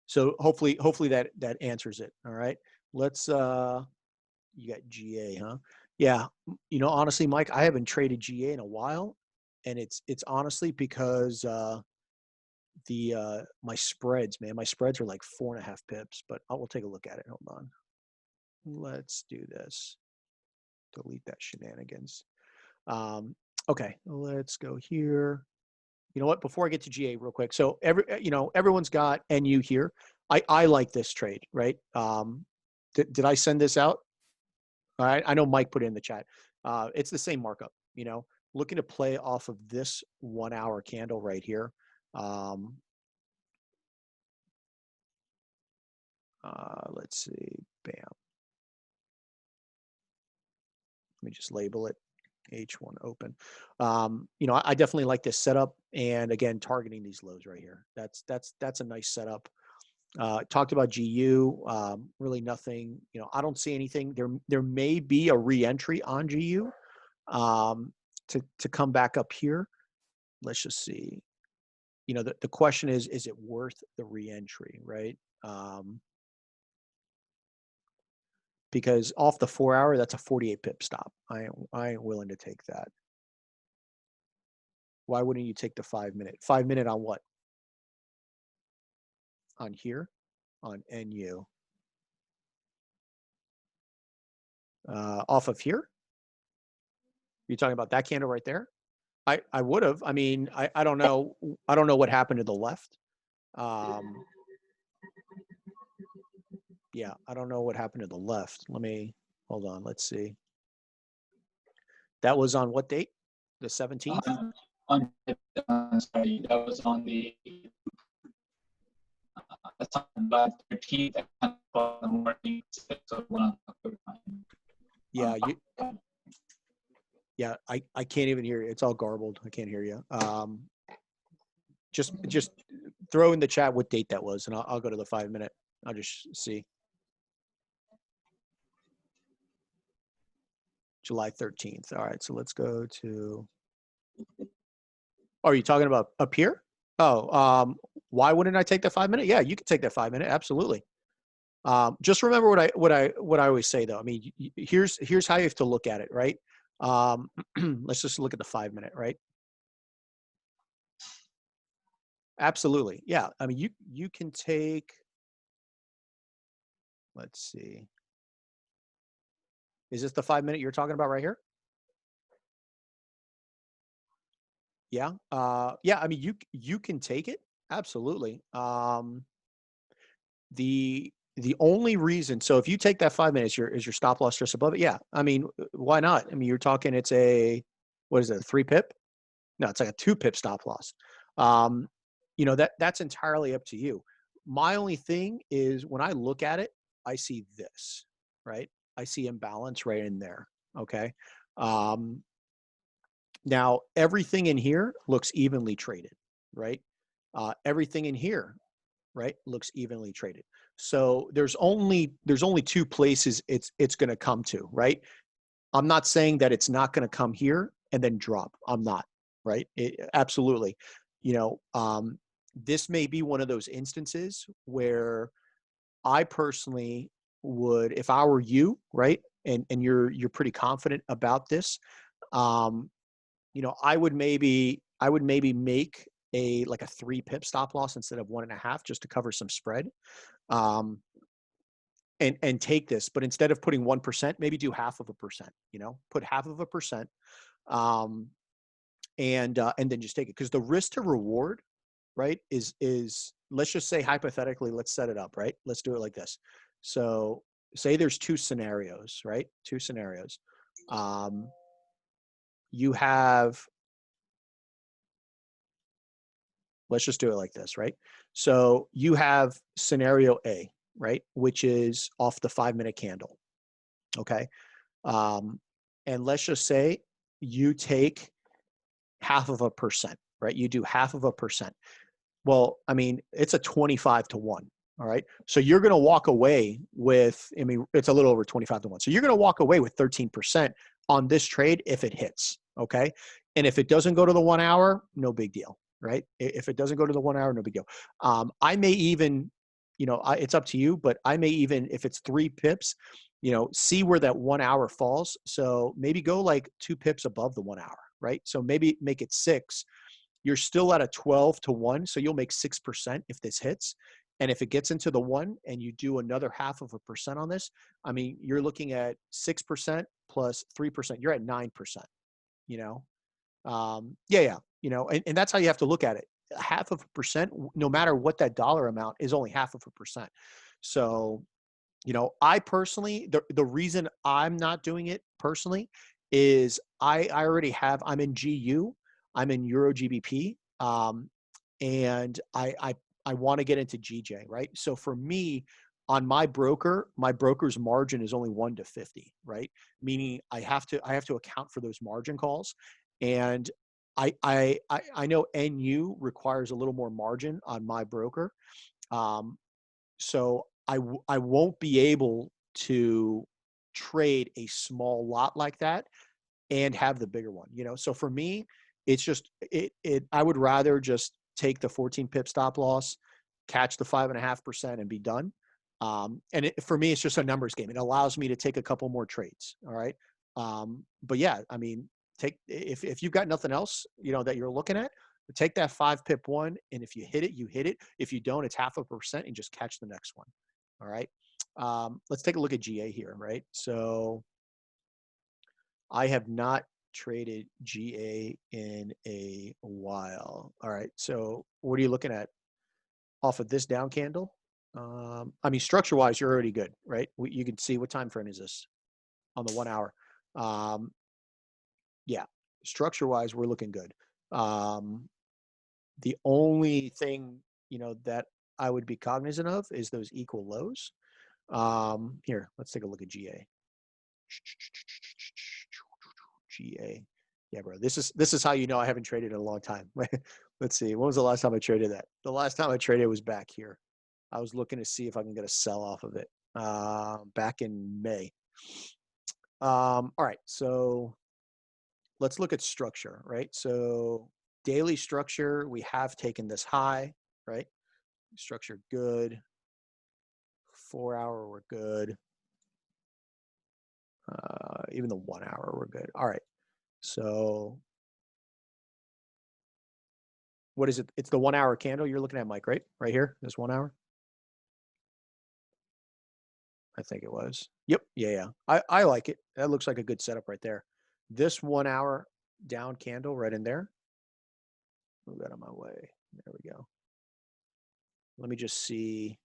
so hopefully that answers it. All right. Let's you got GA, huh? Yeah. You know, honestly, Mike, I haven't traded GA in a while. And it's honestly because my spreads, man, my spreads are like 4.5 pips, but I will take a look at it. Hold on. Let's do this. Delete that shenanigans. Okay, let's go here. You know what? Before I get to GA real quick. So everyone's got NU here. I like this trade, right? Did I send this out? All right. I know Mike put it in the chat. It's the same markup, you know, looking to play off of this 1 hour candle right here. Let's see. Bam. Let me just label it H1 open. You know, I definitely like this setup. And again, targeting these lows right here. That's a nice setup. Talked about GU. Really nothing, you know, I don't see anything. There may be a re-entry on GU to come back up here. Let's just see. You know, the question is it worth the re-entry, right? Because off the 4 hour, that's a 48 pip stop. I ain't willing to take that. Why wouldn't you take the 5 minute? 5 minute on what? On here? On NU. Off of here? You're talking about that candle right there? I would have. I mean, I don't know. I don't know what happened to the left. Yeah, I don't know what happened to the left. Hold on. Let's see. That was on what date? The 17th? Sorry, that was on the that's on the 13th at 12 in the morning. So Yeah, yeah, I can't even hear you. It's all garbled. I can't hear you. Just throw in the chat what date that was, and I'll go to the 5 minute. I'll just see. July 13th. All right, so let's go to. Oh, are you talking about up here? Oh, why wouldn't I take that 5 minute? Yeah, you can take that 5 minute. Absolutely. Just remember what I always say though. I mean, here's how you have to look at it, right? Let's just look at the 5 minute, right? Absolutely. Yeah. I mean, you can take, let's see. Is this the 5 minute you're talking about right here? Yeah. Yeah. I mean, you can take it. Absolutely. The only reason, so if you take that 5 minutes, is your stop loss just above it? Yeah. I mean, why not? I mean, you're talking it's a, what is it, a 3 pip? No, it's like a 2 pip stop loss. Um, that's entirely up to you. My only thing is when I look at it, I see this, right? I see imbalance right in there. Okay. Um, Now everything in here looks evenly traded, right? Everything in here, right, looks evenly traded. So there's only two places it's going to come to, right? I'm not saying that it's not going to come here and then drop. I'm not, right? Absolutely. You know, um, this may be one of those instances where I personally would, if I were you, right, and you're pretty confident about this, um, I would maybe make a like a 3 pip stop loss instead of 1.5 just to cover some spread. Um, and take this, but instead of putting 1%, maybe do half of a percent, put half of a percent, um, and then just take it. Because the risk to reward, right, is let's just say hypothetically, let's set it up, right? Let's do it like this. So say there's two scenarios, right? Two scenarios. Um, you have Let's just do it like this, right? So you have scenario A, right, which is off the 5 minute candle. Okay. Um, and let's just say you take half of a percent, right? You do half of a percent. Well, I mean, it's a 25 to 1. All right. So you're going to walk away with, I mean, it's a little over 25 to 1. So you're going to walk away with 13% on this trade if it hits. Okay. And if it doesn't go to the 1 hour, no big deal. Right. If it doesn't go to the 1 hour, no big deal. I may even, it's up to you, but I may even, if it's 3 pips, see where that 1 hour falls. So maybe go like 2 pips above the 1 hour. Right. So maybe make it 6. You're still at a 12 to 1. So you'll make 6% if this hits. And if it gets into the 1 and you do another half of a percent on this, I mean, you're looking at 6% plus 3%. You're at 9%, you know? Yeah. And that's how you have to look at it. Half of a percent, no matter what that dollar amount is, only half of a percent. So, I personally, the reason I'm not doing it personally is I already have, I'm in GU, I'm in Euro GBP, and I want to get into GJ, right? So for me, on my broker's margin is only 1 to 50, right? Meaning I have to account for those margin calls, and I know NU requires a little more margin on my broker. Um, so I won't be able to trade a small lot like that and have the bigger one, So for me, it's just I would rather just take the 14 pip stop loss, catch the 5.5% and be done. For me, it's just a numbers game. It allows me to take a couple more trades. All right. But yeah, I mean, if you've got nothing else, that you're looking at, take that 5 pip one. And if you hit it, you hit it. If you don't, it's half a percent and just catch the next one. All right. Let's take a look at GA here. Right. So I have not traded GA in a while. All right. So what are you looking at off of this down candle? I mean, structure wise, you're already good, right? You can see what time frame is this on the 1 hour. Um, yeah, structure wise, we're looking good. The only thing, that I would be cognizant of is those equal lows. Here, let's take a look at GA. GA. Yeah, bro. This is how you know I haven't traded in a long time. Let's see. When was the last time I traded that? The last time I traded was back here. I was looking to see if I can get a sell off of it back in May. All right. So let's look at structure, right? So daily structure, we have taken this high, right? Structure good. 4 hour, we're good. Even the 1 hour, we're good. All right. So what is it? It's the 1 hour candle you're looking at, Mike, right? Right here, this 1 hour. I think it was. Yep. Yeah, yeah. I like it. That looks like a good setup right there. This 1 hour down candle right in there. Move that on my way. There we go. Let me just see.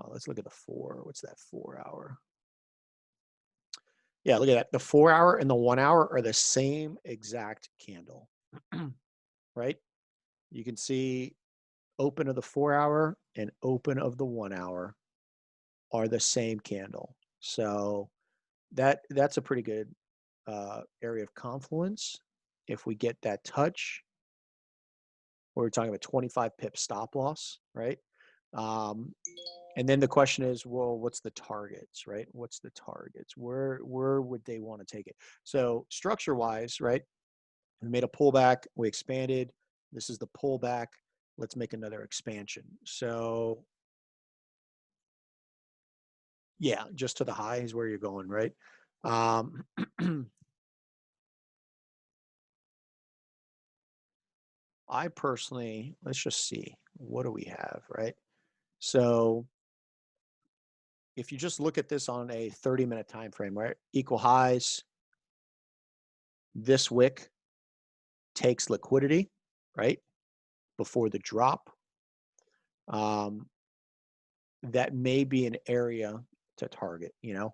Let's look at the 4. What's that 4 hour? Yeah, look at that. The 4 hour and the 1 hour are the same exact candle, right? You can see open of the 4 hour and open of the 1 hour are the same candle. So that's a pretty good area of confluence. If we get that touch, we're talking about 25 pip stop loss, right? Um, and then the question is, well, what's the targets, right? What's the targets? Where would they want to take it? So structure wise, right? We made a pullback, we expanded. This is the pullback. Let's make another expansion. So yeah, just to the high is where you're going, right? Um, I personally, let's just see, what do we have, right? So if you just look at this on a 30-minute time frame, right? Equal highs, this wick takes liquidity, right? Before the drop. Um, that may be an area to target, you know.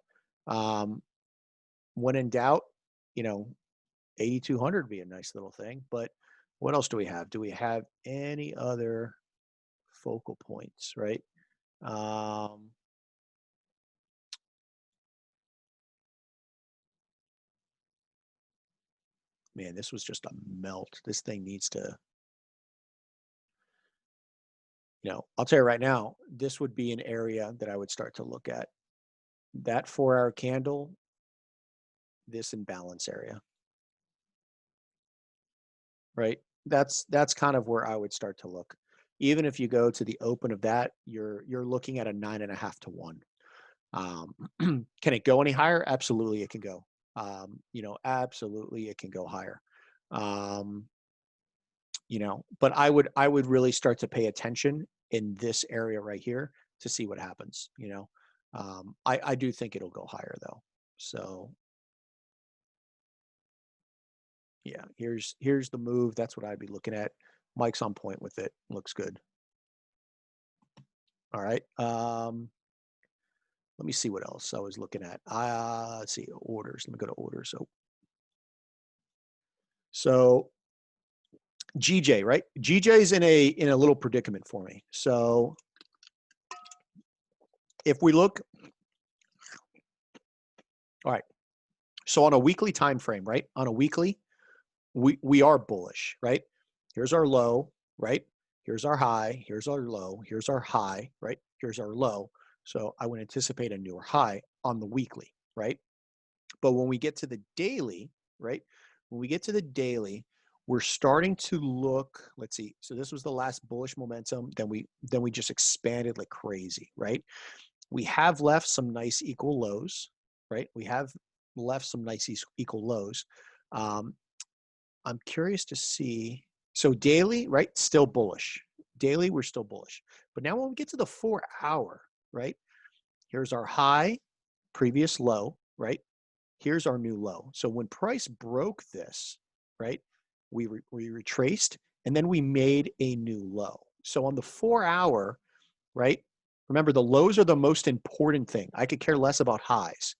When in doubt, you know, 8,200 would be a nice little thing. But what else do we have? Do we have any other focal points, right? Um, man, this was just a melt. This thing needs to, you know, I'll tell you right now, this would be an area that I would start to look at. That 4 hour candle, this imbalance area, right? That's kind of where I would start to look. Even if you go to the open of that, you're looking at a 9.5 to 1. Can it go any higher? Absolutely, it can go. You know, absolutely, it can go higher. Um, you know, but I would really start to pay attention in this area right here to see what happens. You know, I do think it'll go higher though. So yeah, here's the move. That's what I'd be looking at. Mike's on point with it. Looks good. All right. Let me see what else I was looking at. Let's see, orders. Let me go to orders. So GJ, right? GJ's in a little predicament for me. So if we look, all right. So on a weekly time frame, right? On a weekly, we are bullish, right? Here's our low, right? Here's our high, here's our low, here's our high, right? Here's our low. So I would anticipate a newer high on the weekly, right? But when we get to the daily, right? When we get to the daily, we're starting to look, let's see. So this was the last bullish momentum. Then we just expanded like crazy, right? We have left some nice equal lows, right? We have left some nice equal lows. Um, I'm curious to see. So daily, right? Still bullish. Daily, we're still bullish. But now when we get to the 4 hour, right? Here's our high, previous low, right? Here's our new low. So when price broke this, right? We retraced and then we made a new low. So on the 4 hour, right? Remember, the lows are the most important thing. I could care less about highs.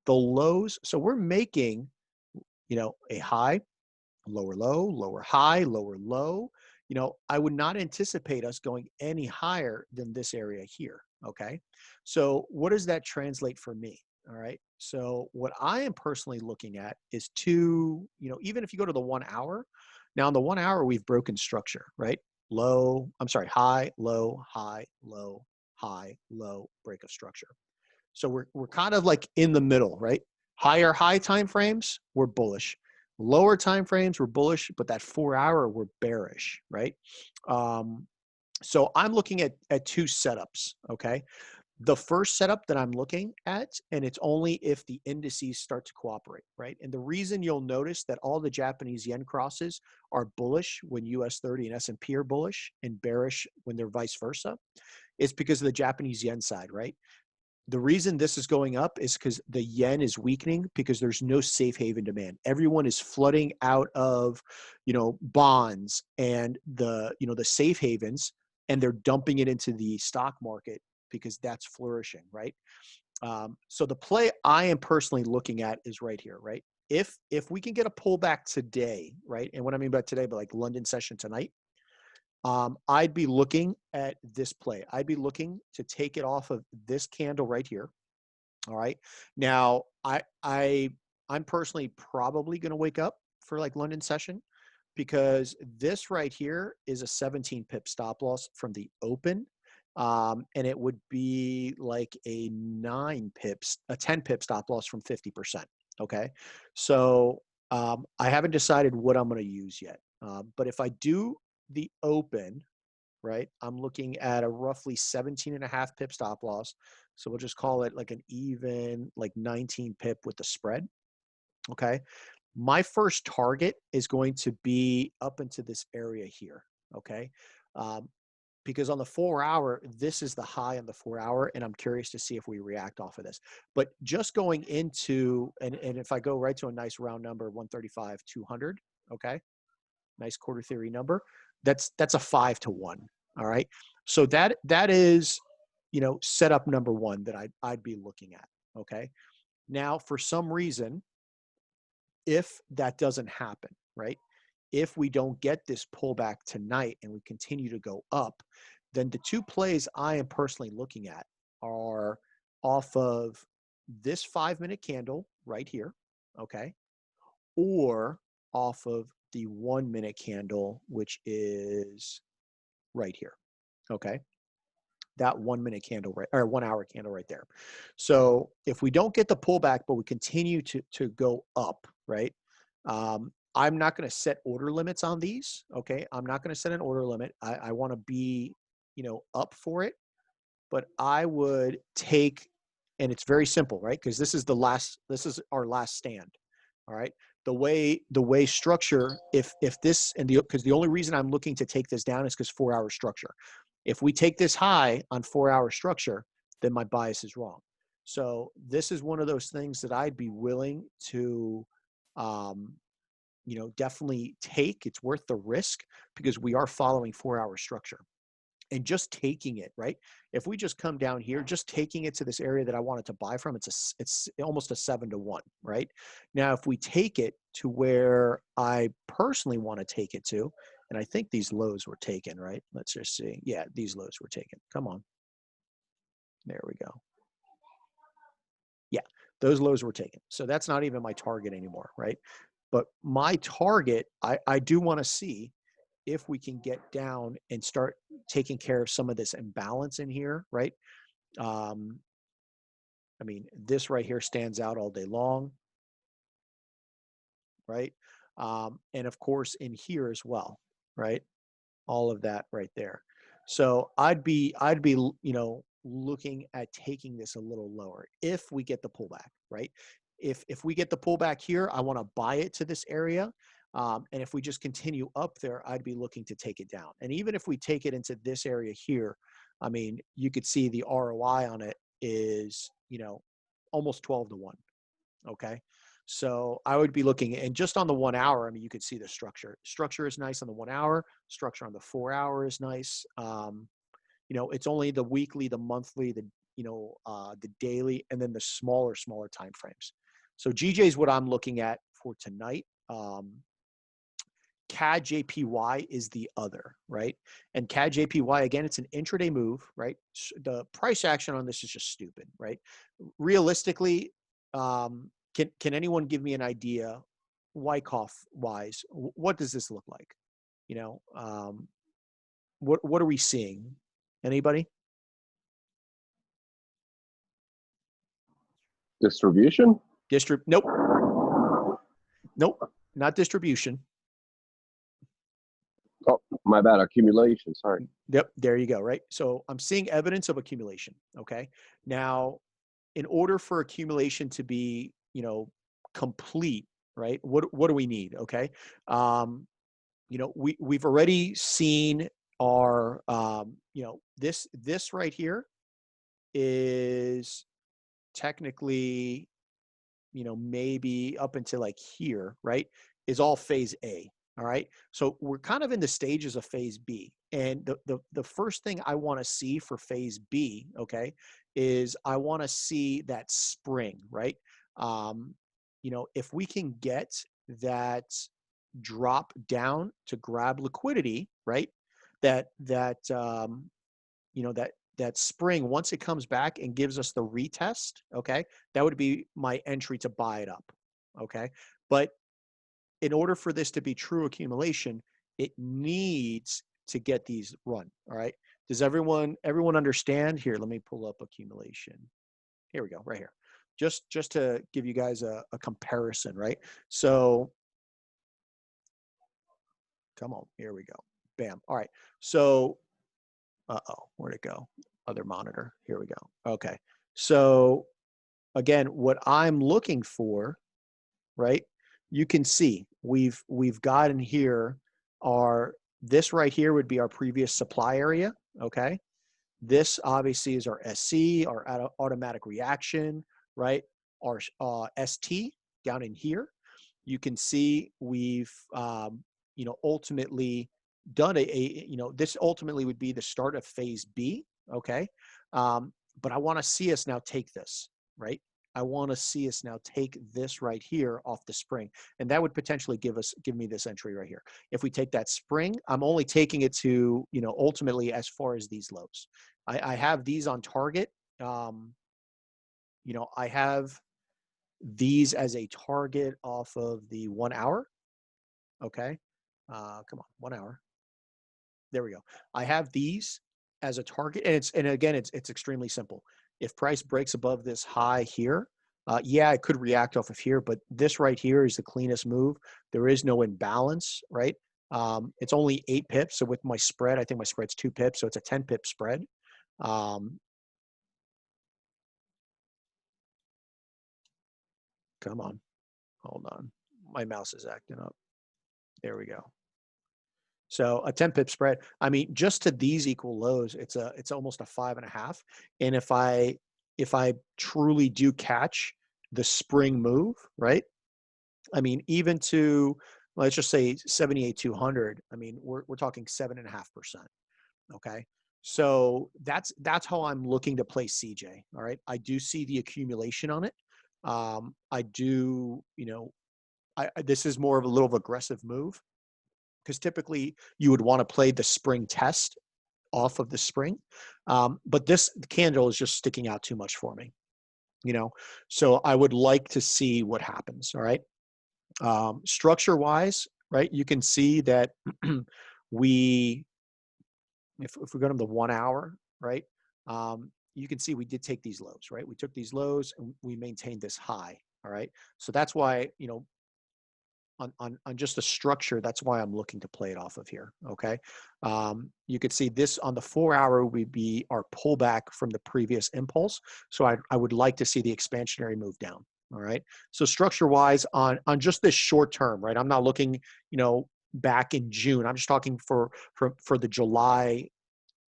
The lows, so we're making, you know, a high, lower low, lower high, lower low. You know, I would not anticipate us going any higher than this area here. Okay. So what does that translate for me? All right. So what I am personally looking at is two, you know, even if you go to the 1 hour, now in the 1 hour, we've broken structure, right? Low, I'm sorry, high, low, high, low, high, low, break of structure. So we're kind of like in the middle, right? Higher high time frames, we're bullish. Lower time frames, we're bullish, but that 4 hour, we're bearish, right? Um, so I'm looking at two setups, okay? The first setup that I'm looking at, and it's only if the indices start to cooperate, right? And the reason you'll notice that all the Japanese yen crosses are bullish when US 30 and S&P are bullish and bearish when they're vice versa It's because of the Japanese yen side, right? The reason this is going up is because the yen is weakening because there's no safe haven demand. Everyone is flooding out of, bonds and the safe havens, and they're dumping it into the stock market because that's flourishing, right? So the play I am personally looking at is right here, right? If we can get a pullback today, right? And what I mean by today, but like London session tonight, I'd be looking at this play. I'd be looking to take it off of this candle right here. All right. Now, I'm personally probably going to wake up for like London session because this right here is a 17 pip stop loss from the open. And it would be like a 10 pip stop loss from 50%. Okay. So I haven't decided what I'm going to use yet. But if I do the open, right, I'm looking at a roughly 17.5 pip stop loss. So we'll just call it like an even like 19 pip with the spread. Okay. My first target is going to be up into this area here. Okay. Um, because on the 4 hour, this is the high on the 4 hour, and I'm curious to see if we react off of this. But just going into, and if I go right to a nice round number, 135, 200, okay, nice quarter theory number, that's a 5-to-1. All right. So that is, setup number one that I'd be looking at. Okay. Now, for some reason, if that doesn't happen, right? If we don't get this pullback tonight and we continue to go up, then the two plays I am personally looking at are off of this 5-minute candle right here, okay? Or off of the 1-minute candle, which is right here, okay? That 1-minute candle, right, or 1 hour candle right there. So if we don't get the pullback, but we continue to go up, right? I'm not going to set order limits on these. Okay. I'm not going to set an order limit. I want to be, up for it, but I would take, and it's very simple, right? Because this is our last stand. All right. The way structure, if this, and because the only reason I'm looking to take this down is because 4-hour structure. If we take this high on 4-hour structure, then my bias is wrong. So this is one of those things that I'd be willing to, definitely take. It's worth the risk because we are following 4-hour structure. And just taking it, right? If we just come down here, just taking it to this area that I wanted to buy from, it's almost a 7-to-1, right? Now, if we take it to where I personally want to take it to, and I think these lows were taken, right? Let's just see. Yeah, these lows were taken. Come on. There we go. Yeah, those lows were taken. So that's not even my target anymore, right? But my target, I do want to see if we can get down and start taking care of some of this imbalance in here, right? I mean, this right here stands out all day long, right? And of course in here as well, right? All of that right there. So I'd be, looking at taking this a little lower if we get the pullback, right? If we get the pullback here, I want to buy it to this area. And if we just continue up there, I'd be looking to take it down. And even if we take it into this area here, I mean, you could see the ROI on it is, almost 12-to-1. Okay. So I would be looking, and just on the 1 hour, I mean, you could see the structure. Structure is nice on the 1 hour. Structure on the 4 hour is nice. It's only the weekly, the monthly, the daily, and then the smaller time frames. So GJ is what I'm looking at for tonight. CAD JPY is the other, right? And CAD JPY, again, it's an intraday move, right? The price action on this is just stupid, right? Realistically, can anyone give me an idea, Wyckoff wise, what does this look like? What are we seeing? Anybody? Distribution? Nope. Nope. Not distribution. Oh, my bad. Accumulation. Sorry. Yep. There you go. Right. So I'm seeing evidence of accumulation. Okay. Now, in order for accumulation to be, complete, right? What do we need? Okay. We've already seen are, this right here is technically, maybe up until like here, right, is all phase A. All right. So we're kind of in the stages of phase B. And the first thing I want to see for phase B, okay, is I want to see that spring, right? Um, if we can get that drop down to grab liquidity, right? That spring, once it comes back and gives us the retest, okay, that would be my entry to buy it up, okay? But in order for this to be true accumulation, it needs to get these run, all right? Does everyone understand? Here, let me pull up accumulation. Here we go, right here. Just to give you guys a comparison, right? So, come on, here we go. Bam. All right. So, where'd it go? Other monitor. Here we go. Okay. So again, what I'm looking for, right? You can see we've got in here this right here would be our previous supply area. Okay. This obviously is our SC, our automatic reaction, right? Our ST down in here. You can see we've, ultimately done this ultimately would be the start of phase B. Okay. But I want to see us now take this, right? I want to see us now take this right here off the spring. And that would potentially give me this entry right here. If we take that spring, I'm only taking it to, ultimately as far as these lows. I have these on target. I have these as a target off of the 1 hour. Okay. Come on, 1 hour. There we go. I have these as a target, and again, it's extremely simple. If price breaks above this high here, yeah, it could react off of here, but this right here is the cleanest move. There is no imbalance, right? It's only 8 pips. So with my spread, I think my spread's 2 pips. So it's a 10 pip spread. Come on, hold on. My mouse is acting up. There we go. So a 10 pip spread. I mean, just to these equal lows, it's almost a 5.5. And if I truly do catch the spring move, right? I mean, even to, let's just say 78,200. I mean, we're talking 7.5%. Okay. So that's how I'm looking to play CJ. All right. I do see the accumulation on it. I do, this is more of a little aggressive move, because typically you would want to play the spring test off of the spring. But this candle is just sticking out too much for me, so I would like to see what happens. All right. Structure wise, right, you can see that if we go to the 1 hour, right, you can see we did take these lows, right? We took these lows and we maintained this high. All right. So that's why, on just the structure, that's why I'm looking to play it off of here. Okay. You could see this on the 4 hour would be our pullback from the previous impulse. So I would like to see the expansionary move down. All right. So structure wise on just this short term, right? I'm not looking, back in June. I'm just talking for the July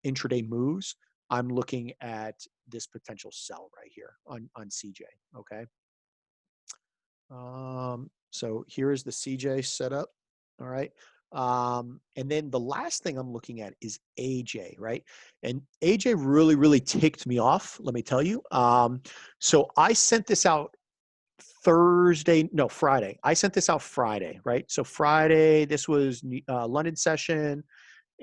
intraday moves. I'm looking at this potential sell right here on CJ. Okay. So here is the CJ setup. All right. And then the last thing I'm looking at is AJ, right? And AJ really, really ticked me off, let me tell you. So I sent this out Friday. I sent this out Friday, right? So Friday, this was London session,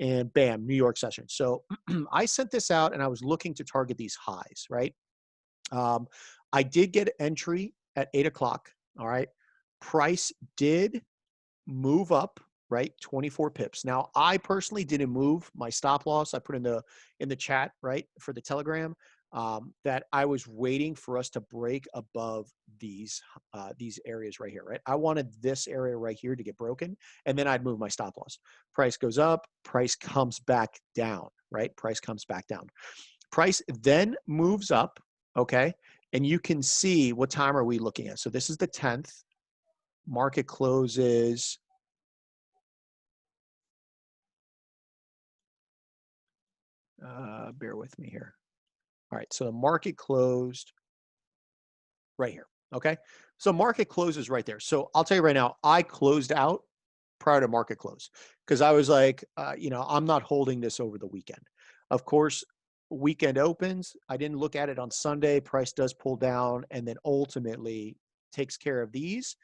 and bam, New York session. So I sent this out and I was looking to target these highs, right? I did get entry at 8 o'clock. All right. Price did move up, right? 24 pips. Now, I personally didn't move my stop loss. I put in the chat, right, for the Telegram, that I was waiting for us to break above these areas right here, right? I wanted this area right here to get broken, and then I'd move my stop loss. Price goes up, price comes back down, right? Price comes back down. Price then moves up, okay? And you can see, what time are we looking at? So this is the 10th. Market closes Bear with me here. All right, so the market closed right here. Okay, so market closes right there. So I'll tell you right now, I closed out prior to market close because I was like, I'm not holding this over the weekend. Of course, weekend opens. I didn't look at it on Sunday. Price does pull down and then ultimately takes care of these.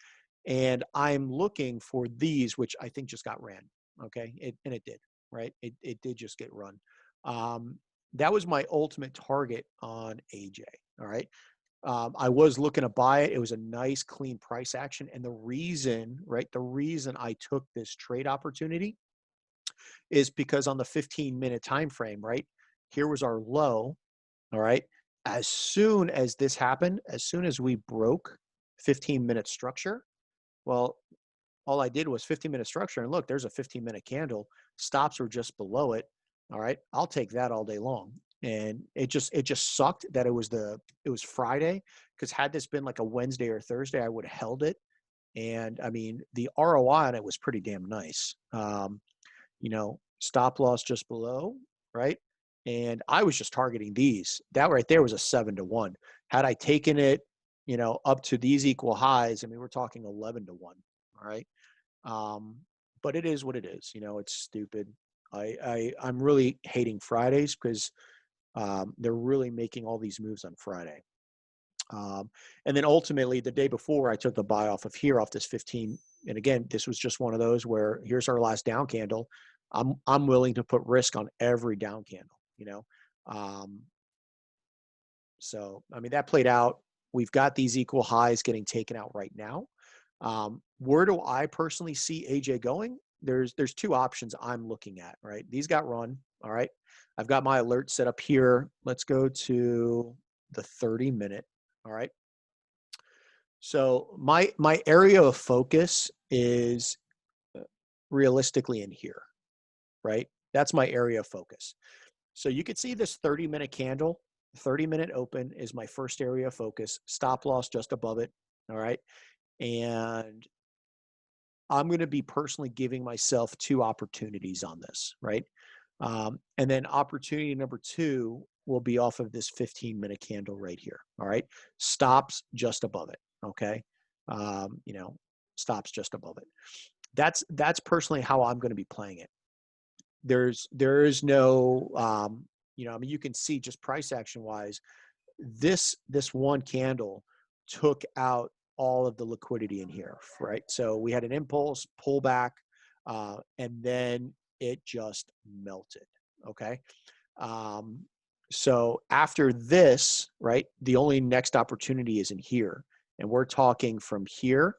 And I'm looking for these, which I think just got ran. Okay, and it did, right? It did just get run. That was my ultimate target on AJ. All right. I was looking to buy it. It was a nice, clean price action. And the reason, right, the reason I took this trade opportunity is because on the 15-minute time frame, right, here was our low. All right. As soon as this happened, as soon as we broke 15-minute structure, well, all I did was 15-minute structure. And look, there's a 15-minute candle. Stops were just below it. All right. I'll take that all day long. And it just sucked that it was Friday, because had this been like a Wednesday or Thursday, I would have held it. And I mean, the ROI on it was pretty damn nice. Stop loss just below, right? And I was just targeting these. That right there was a 7-1. Had I taken it, up to these equal highs, I mean, we're talking 11-1. All right. But it is what it is. It's stupid. I'm really hating Fridays because they're really making all these moves on Friday. And then ultimately the day before I took the buy off of here off this 15. And again, this was just one of those where here's our last down candle. I'm willing to put risk on every down candle, so, I mean, that played out. We've got these equal highs getting taken out right now. Where do I personally see AJ going? There's two options I'm looking at, right? These got run. All right. I've got my alert set up here. Let's go to the 30-minute. All right. So my area of focus is realistically in here, right? That's my area of focus. So you could see this 30-minute candle, 30-minute open is my first area of focus, stop loss just above it. All right. And I'm going to be personally giving myself two opportunities on this, right? And then opportunity number two will be off of this 15-minute candle right here. All right. Stops just above it. Okay. Stops just above it. That's personally how I'm going to be playing it. There is no, I mean, you can see just price action wise, this one candle took out all of the liquidity in here, right? So we had an impulse pullback, and then it just melted. Okay. So after this, right, the only next opportunity is in here. And we're talking from here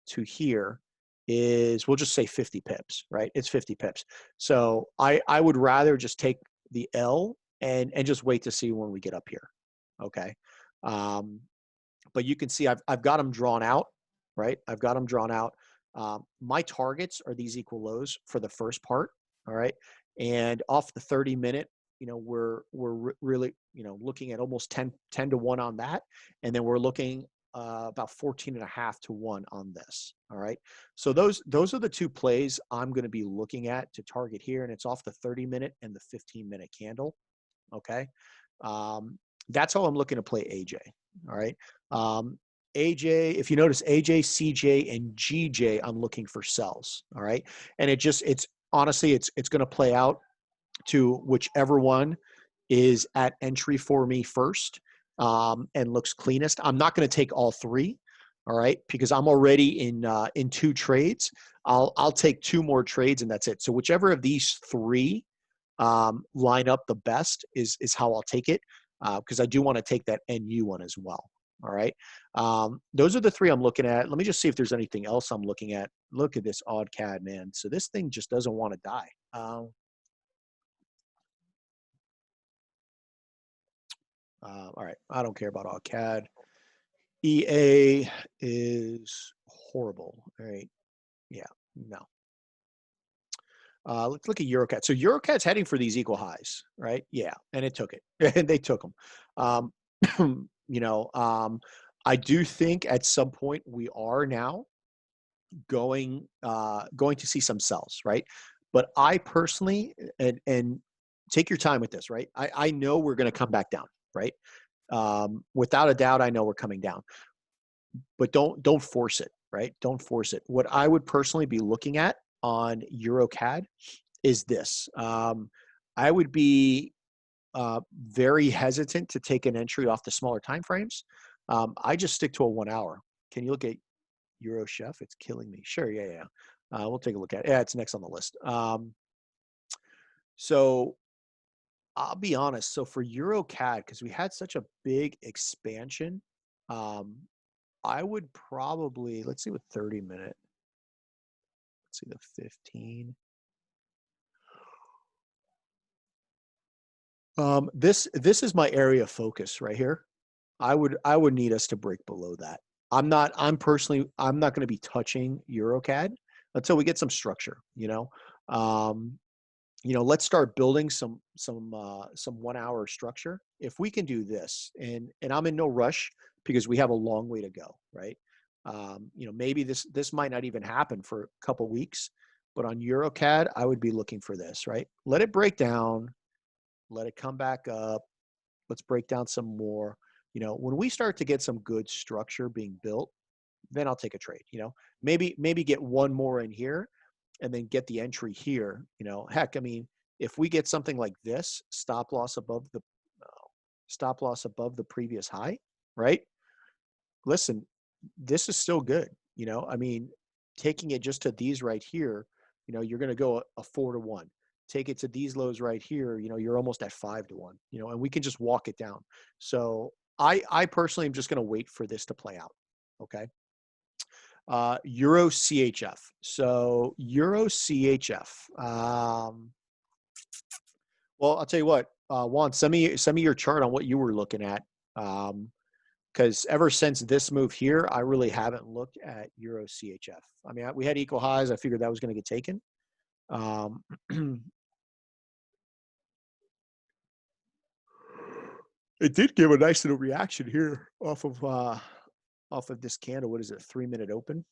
to here is, we'll just say 50 pips, right? It's 50 pips. So I would rather just take the L and just wait to see when we get up here. Okay. But you can see I've got them drawn out, right? I've got them drawn out. My targets are these equal lows for the first part. All right. And off the 30-minute, we're really, looking at almost 10-1 on that. And then we're looking about 14.5-1 on this. All right. So those are the two plays I'm going to be looking at to target here. And it's off the 30-minute and the 15-minute candle. Okay. That's how I'm looking to play AJ. All right. AJ, if you notice, AJ, CJ, and GJ, I'm looking for sells. All right. And it's honestly, it's going to play out to whichever one is at entry for me first, and looks cleanest. I'm not going to take all three. All right. Because I'm already in two trades. I'll take two more trades and that's it. So whichever of these three line up the best is how I'll take it. Because I do want to take that NU one as well. All right. Those are the three I'm looking at. Let me just see if there's anything else I'm looking at. Look at this odd CAD, man. So this thing just doesn't want to die. All right. I don't care about odd CAD. EA is horrible. All right. Yeah. No. Let's look at EuroCAD. So EuroCAD's heading for these equal highs, right? Yeah. And it took it. And they took them. I do think at some point we are now going to see some sells, right? But I personally, and take your time with this, right? I know we're going to come back down, right? Without a doubt, I know we're coming down, but don't force it, right? Don't force it. What I would personally be looking at on EuroCAD is this. I would be very hesitant to take an entry off the smaller time frames. I just stick to a 1 hour. Can you look at Euro Chef? It's killing me. Sure, yeah. We'll take a look at it. Yeah, it's next on the list. So I'll be honest. So for EuroCAD, because we had such a big expansion, um, I would probably, let's see what 30-minute, let's see the 15. This is my area of focus right here. I would need us to break below that. I'm not going to be touching EuroCAD until we get some structure, let's start building some 1 hour structure. If we can do this, and I'm in no rush because we have a long way to go, right? Maybe this might not even happen for a couple weeks, but on EuroCAD, I would be looking for this, right? Let it break down, let it come back up. Let's break down some more. When we start to get some good structure being built, then I'll take a trade. Maybe get one more in here and then get the entry here. Heck, I mean, if we get something like this, stop loss above the previous high, right? Listen, this is still good. I mean, taking it just to these right here, you're going to go a 4-to-1. Take it to these lows right here, you're almost at 5-to-1, and we can just walk it down. So I personally am just going to wait for this to play out. Okay. Euro CHF. So Euro CHF. Well, I'll tell you what, Juan, send me your chart on what you were looking at. Because ever since this move here, I really haven't looked at Euro CHF. I mean, we had equal highs. I figured that was going to get taken. It did give a nice little reaction here off of this candle. What is it? 3-minute open.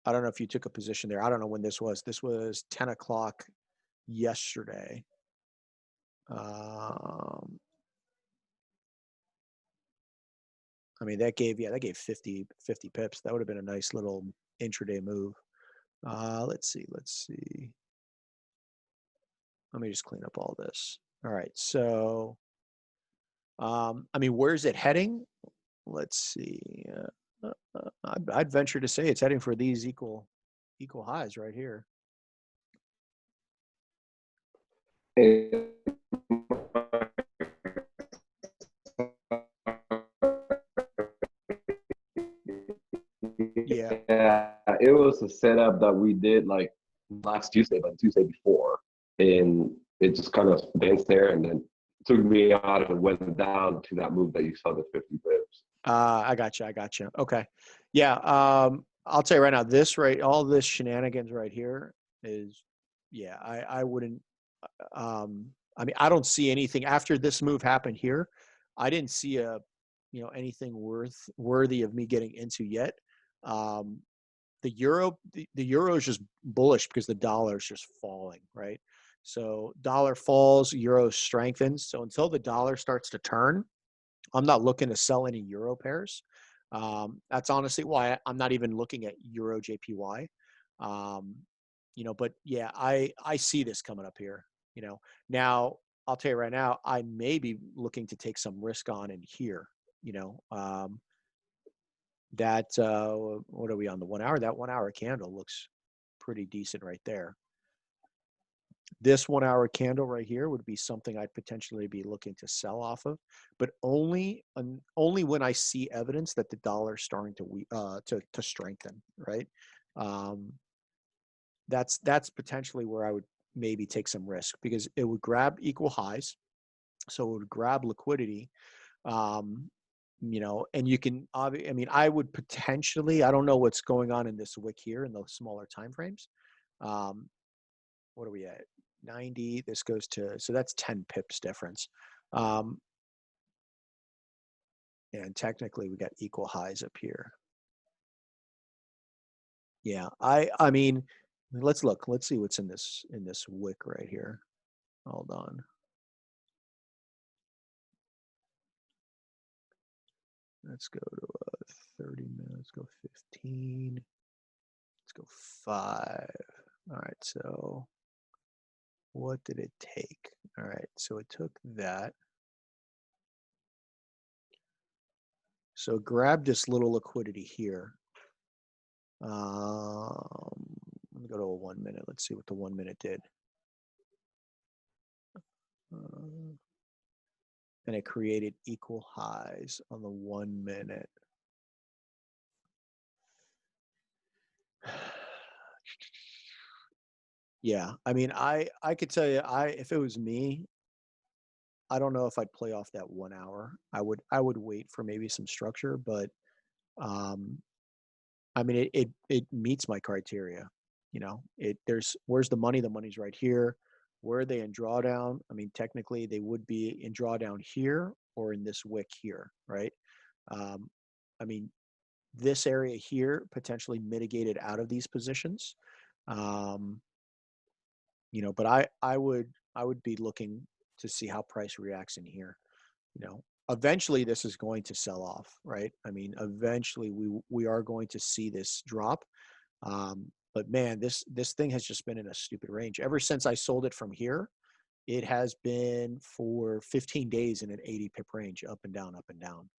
I don't know if you took a position there. I don't know when this was. This was 10 o'clock yesterday. I mean, that gave 50 pips. That would have been a nice little intraday move. Let's see. Let me just clean up all this. All right. So, I mean, where's it heading? Let's see. I'd venture to say it's heading for these equal highs right here. Yeah. Yeah, it was a setup that we did like last Tuesday, but the Tuesday before, and it just kind of danced there, and then took me out and went down to that move that you saw, the 50 pips. I got you. Okay. Yeah. I'll tell you right now, all this shenanigans right here is, yeah, I wouldn't, I mean, I don't see anything after this move happened here. I didn't see anything worthy of me getting into yet. The euro is just bullish because the dollar is just falling, right? So dollar falls, euro strengthens. So until the dollar starts to turn, I'm not looking to sell any euro pairs. That's honestly why I'm not even looking at euro JPY. But yeah, I see this coming up here. Now I'll tell you right now, I may be looking to take some risk on in here. What are we on the 1 hour? That 1 hour candle looks pretty decent right there. This 1 hour candle right here would be something I'd potentially be looking to sell off of, but only when I see evidence that the dollar's starting to strengthen, right? That's potentially where I would maybe take some risk, because it would grab equal highs, so it would grab liquidity. And you can, I mean, I would potentially, I don't know what's going on in this wick here in the smaller time frames. What are we at? 90. This goes to, so that's 10 pips difference. And technically we got equal highs up here. Yeah, I mean, Let's look. Let's see what's in this wick right here. Hold on. Let's go to 30 minutes. Let's go 15. Let's go 5. All right. So what did it take? All right. So it took that. So grab this little liquidity here. Let me go to a 1 minute. Let's see what the 1 minute did. And it created equal highs on the 1 minute. Yeah, I mean, I could tell you, if it was me, I don't know if I'd play off that 1 hour. I would wait for maybe some structure, but um, I mean, it meets my criteria. You know, where's the money? The money's right here. Where are they in drawdown? I mean, technically, they would be in drawdown here or in this wick here, right? I mean, this area here potentially mitigated out of these positions. You know, but I would be looking to see how price reacts in here. You know, eventually this is going to sell off, right? I mean, eventually we are going to see this drop. But man, this thing has just been in a stupid range ever since I sold it from here. It has been for 15 days in an 80 pip range, up and down, up and down.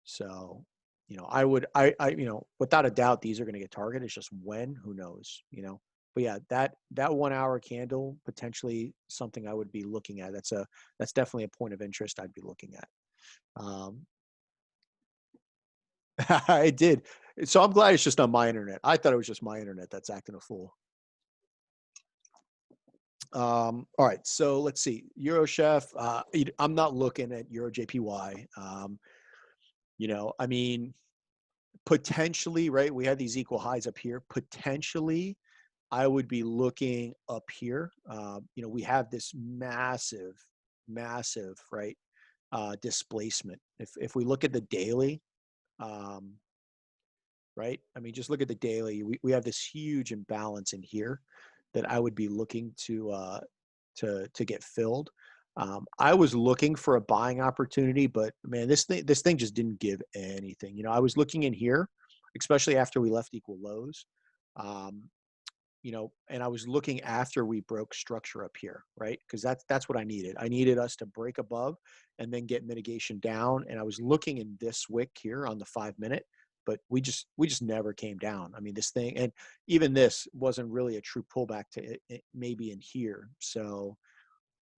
So, you know, you know, without a doubt, these are going to get targeted. It's just when, who knows, you know. But yeah, that 1 hour candle, potentially something I would be looking at. That's definitely a point of interest I'd be looking at. I did. So I'm glad it's just on my internet. I thought it was just my internet that's acting a fool. All right, so let's see. Euro Chef. I'm not looking at Euro JPY. You know, I mean, potentially, right? We had these equal highs up here. Potentially, I would be looking up here. You know, we have this massive, right, displacement. If we look at the daily, right? I mean, just look at the daily. We have this huge imbalance in here that I would be looking to get filled. I was looking for a buying opportunity, but man, this thing just didn't give anything. You know, I was looking in here, especially after we left equal lows. You know, and I was looking after we broke structure up here, right? Because that's what I needed. I needed us to break above and then get mitigation down. And I was looking in this wick here on the 5 minute, but we just never came down. I mean, this thing, and even this wasn't really a true pullback to it maybe in here. So,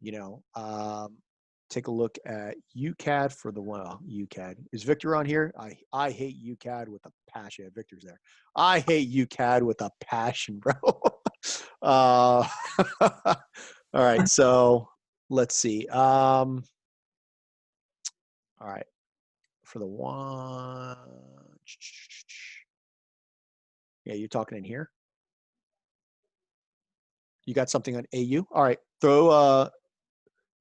you know, take a look at UCAD for the UCAD. Is Victor on here? I hate UCAD with a passion. Victor's there. I hate UCAD with a passion, bro. All right, so let's see. All right, for the one. Yeah, you're talking in here. You got something on AU? All right, throw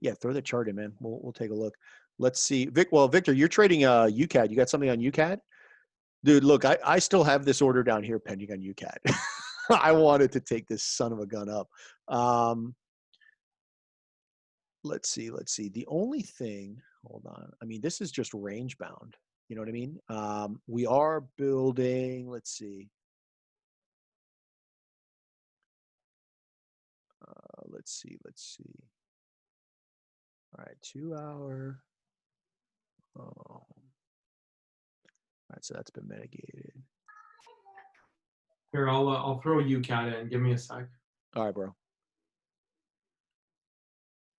the chart in, man. We'll take a look. Let's see. Victor, you're trading UCAD. You got something on UCAD? Dude, look, I still have this order down here pending on UCAD. I wanted to take this son of a gun up. Let's see. The only thing, hold on. I mean, this is just range bound. You know what I mean? We are building, let's see. Let's see. All right, 2 hour. Oh. All right, so that's been mitigated. Here, I'll throw UCAD in. Give me a sec. All right, bro.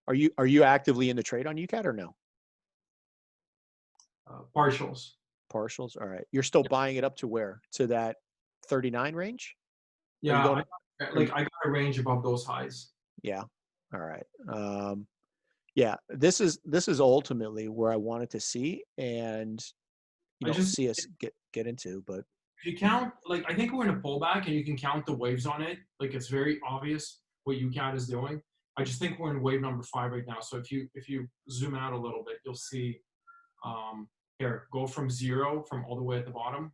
Are you actively in the trade on UCAD or no? Partials. Partials. All right. You're still buying it up to where? To that 39 range? Yeah, I got a range above those highs. Yeah. All right. Yeah. This is ultimately where I wanted to see, and you know, see us get into. But if you count, like, I think we're in a pullback, and you can count the waves on it. Like, it's very obvious what UCAD is doing. I just think we're in wave number 5 right now. So if you zoom out a little bit, you'll see. Here, go from 0 from all the way at the bottom.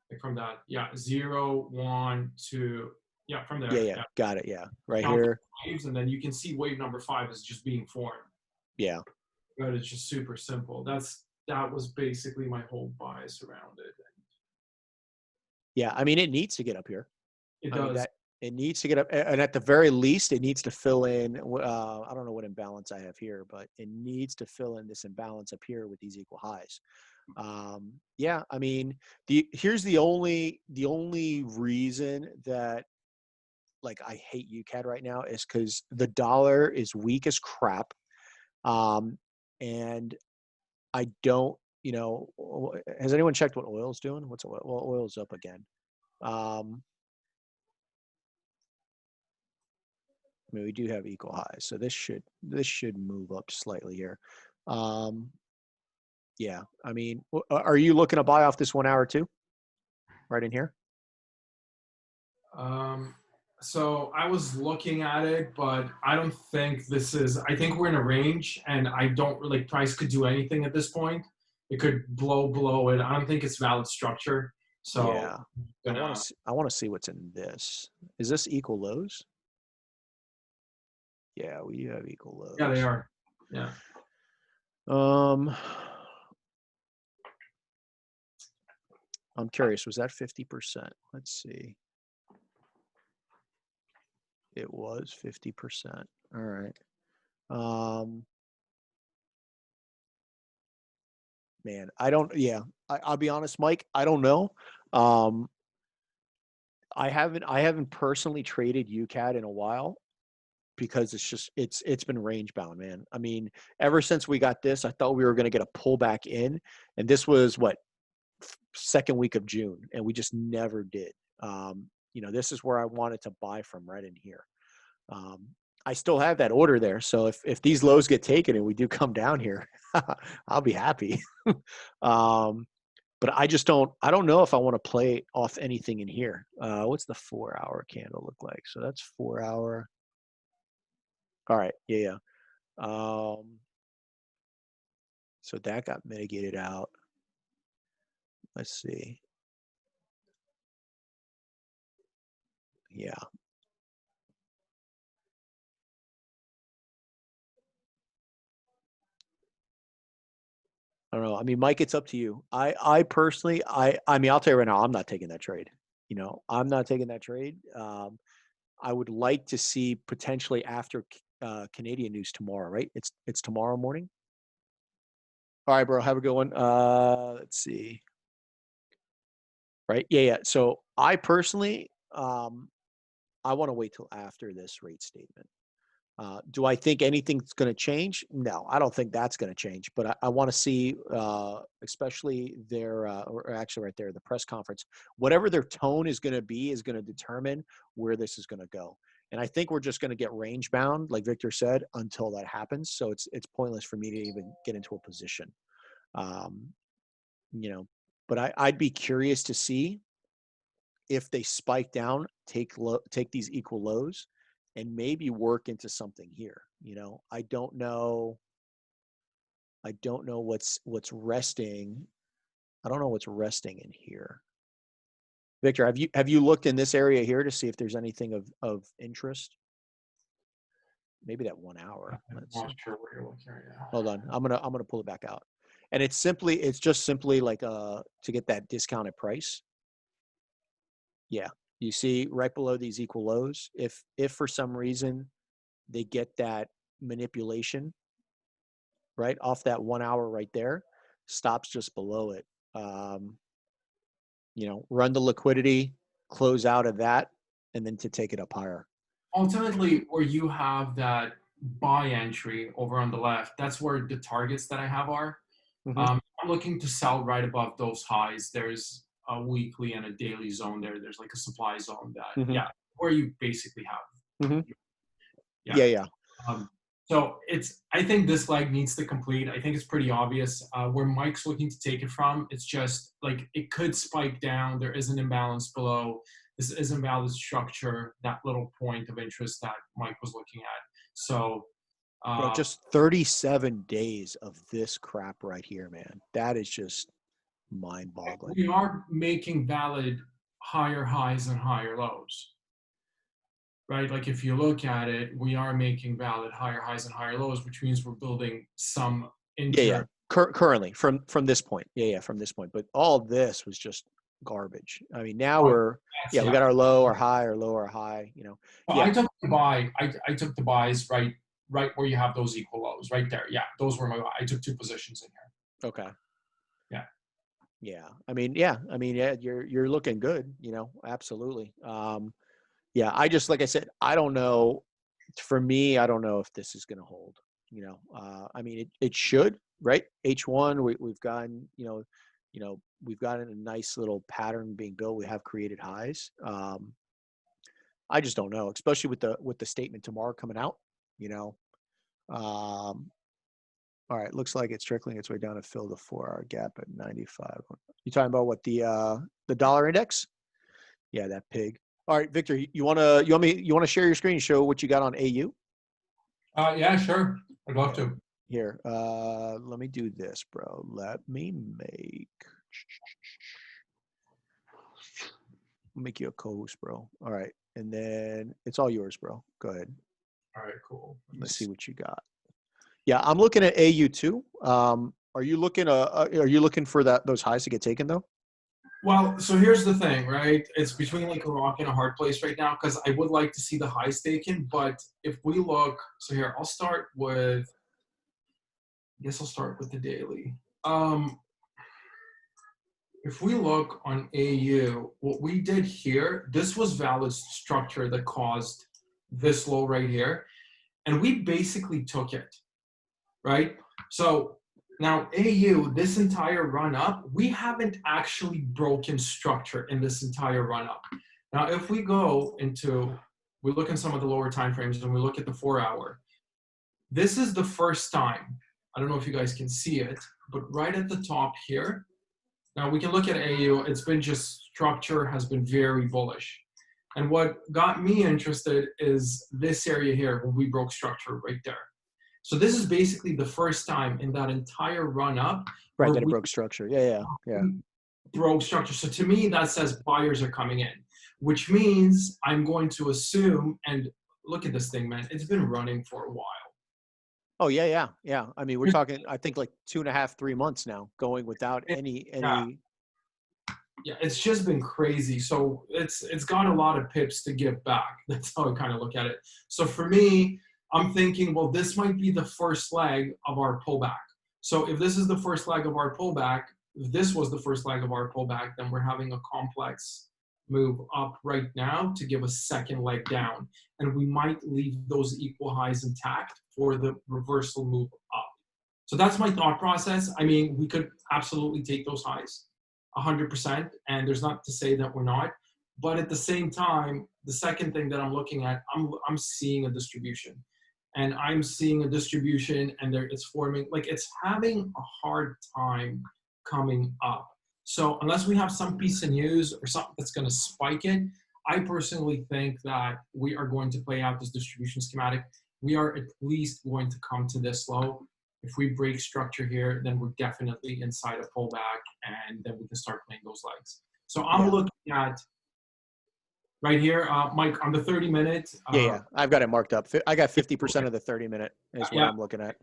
Like from that, 0, 1, 2, Yeah, from there. Yeah, yeah, Yeah. got it. Yeah, right Count the here. waves, and then you can see wave number 5 is just being formed. Yeah, But it's just super simple. That was basically my whole bias around it. yeah. I mean, it needs to get up here. It I mean does. that it needs to get up, and at the very least, it needs to fill in. I don't know what imbalance I have here, but it needs to fill in this imbalance up here with these equal highs. Yeah, I mean, here's the only reason that like I hate UCAD right now is because the dollar is weak as crap, and I don't. Has anyone checked what oil's doing? What's oil? Well, oil's up again. Um, I mean, we do have equal highs, so this should move up slightly here. Um, yeah, I mean, are you looking to buy off this 1 hour too? Right in here. Um, so I was looking at it, but I don't think this is. I think we're in a range, and I don't really. Price could do anything at this point. It could blow below it. I don't think it's valid structure. So Yeah, I'm gonna. I want to see what's in this. Is this equal lows? Yeah, we have equal Yeah, they lows. are. Yeah. Um, I'm curious. Was that 50%? Let's see. It was 50%. All right. Man, I don't. Yeah, I'll be honest, Mike. I don't know. Um, I haven't personally traded UCAD in a while because it's been range bound, man. I mean, ever since we got this, I thought we were going to get a pullback in, and this was what second week of June, and we just never did. This is where I wanted to buy from right in here. Um, I still have that order there, so if these lows get taken and we do come down here, I'll be happy. But I don't know if I want to play off anything in here. What's the 4 hour candle look like? So that's 4 hour. All right. Yeah. Yeah. So that got mitigated out. Let's see. Yeah. I don't know. I mean, Mike, it's up to you. I personally, I mean, I'll tell you right now, I'm not taking that trade. I'm not taking that trade. I would like to see potentially after Canadian news tomorrow, right? It's tomorrow morning. All right, bro. Have a good one. Let's see. Right? Yeah, yeah. So I personally, I want to wait till after this rate statement. Do I think anything's going to change? No, I don't think that's going to change. But I want to see, especially or actually right there, the press conference, whatever their tone is going to be is going to determine where this is going to go. And I think we're just going to get range bound, like Victor said, until that happens. So it's pointless for me to even get into a position. Um, you know, but I'd be curious to see if they spike down, take these equal lows, and maybe work into something here. I don't know. I don't know what's resting. I don't know what's resting in here. Victor, have you looked in this area here to see if there's anything of interest? Maybe that 1 hour. I'm Let's not see. sure what you're looking at now. Hold on. I'm gonna pull it back out. And it's just simply like to get that discounted price. Yeah. You see right below these equal lows, if for some reason they get that manipulation right off that 1 hour right there, stops just below it. Run the liquidity, close out of that, and then to take it up higher. Ultimately, where you have that buy entry over on the left, that's where the targets that I have are. Mm-hmm. I'm looking to sell right above those highs. There's a weekly and a daily zone there. There's like a supply zone that, Mm-hmm. yeah, where you basically have. Mm-hmm. Yeah. Yeah, yeah. So I think this leg needs to complete. I think it's pretty obvious where Mike's looking to take it from. It's just like it could spike down. There is an imbalance below. This is invalid structure, that little point of interest that Mike was looking at. So, Bro, just 37 days of this crap right here, man. That is just mind-boggling. we are making valid higher highs and higher lows. right? Like if you look at it, we are making valid higher highs and higher lows, which means we're building some Yeah, yeah. inter. Currently, from this point, yeah, from this point. But all this was just garbage. I mean, now Oh, we're yes, yeah, we yeah. got our low, our high, our low, our high. Well, Yeah, I took the buy. I took the buys right where you have those equal lows, right there. Yeah, those were my. I took 2 positions in here. okay, Yeah. yeah. I mean, yeah, yeah, you're looking good. Absolutely. Yeah, I just like I said, I don't know. For me, I don't know if this is going to hold. I mean, it should, right? H1, we've gotten, we've gotten a nice little pattern being built. We have created highs. I just don't know, especially with the statement tomorrow coming out. You know, um, all right, looks like it's trickling its way down to fill the 4-hour gap at 95. You talking about what the dollar index? Yeah, that pig. All right, Victor, you want to share your screen and show what you got on AU? Yeah, sure. I'd love Yeah. to. Here, let me do this, bro. Let me make you a co-host, bro. All right, and then it's all yours, bro. Go ahead. All right, cool. Let's see what you got. Yeah, I'm looking at AU too. Are you looking for those highs to get taken though? Well, so here's the thing, right? It's between like a rock and a hard place right now because I would like to see the highs taken, but if we look, so here I'll start with. I guess I'll start with the daily. If we look on AU, what we did here, this was valid structure that caused this low right here, and we basically took it, right? So now AU, this entire run up, we haven't actually broken structure in this entire run up. Now, if we go into, we look in some of the lower time frames and we look at the 4-hour, this is the first time. I don't know if you guys can see it, but right at the top here, now we can look at AU, it's been just structure has been very bullish. And what got me interested is this area here when we broke structure right there. So this is basically the first time in that entire run up Right, where that it we broke structure. Yeah. broke structure. So to me, that says buyers are coming in, which means I'm going to assume, and look at this thing, man, it's been running for a while. Oh yeah. I mean, we're talking, I think like 2.5, 3 months now going without any. Yeah, it's just been crazy. So it's got a lot of pips to give back. That's how I kind of look at it. So for me, I'm thinking, well, this might be the first leg of our pullback. So if this is the first leg of our pullback, if this was the first leg of our pullback, then we're having a complex move up right now to give a second leg down. And we might leave those equal highs intact for the reversal move up. So that's my thought process. I mean, we could absolutely take those highs 100%, and there's not to say that we're not. But at the same time, the second thing that I'm looking at, I'm seeing a distribution. And I'm seeing a distribution, and it's forming, like it's having a hard time coming up. So unless we have some piece of news or something that's going to spike it, I personally think that we are going to play out this distribution schematic. We are at least going to come to this low. If we break structure here, then we're definitely inside a pullback, and then we can start playing those legs. So I'm looking at right here, Mike, on the 30-minute. Yeah. I've got it marked up. I got 50% of the 30-minute is what I'm looking at.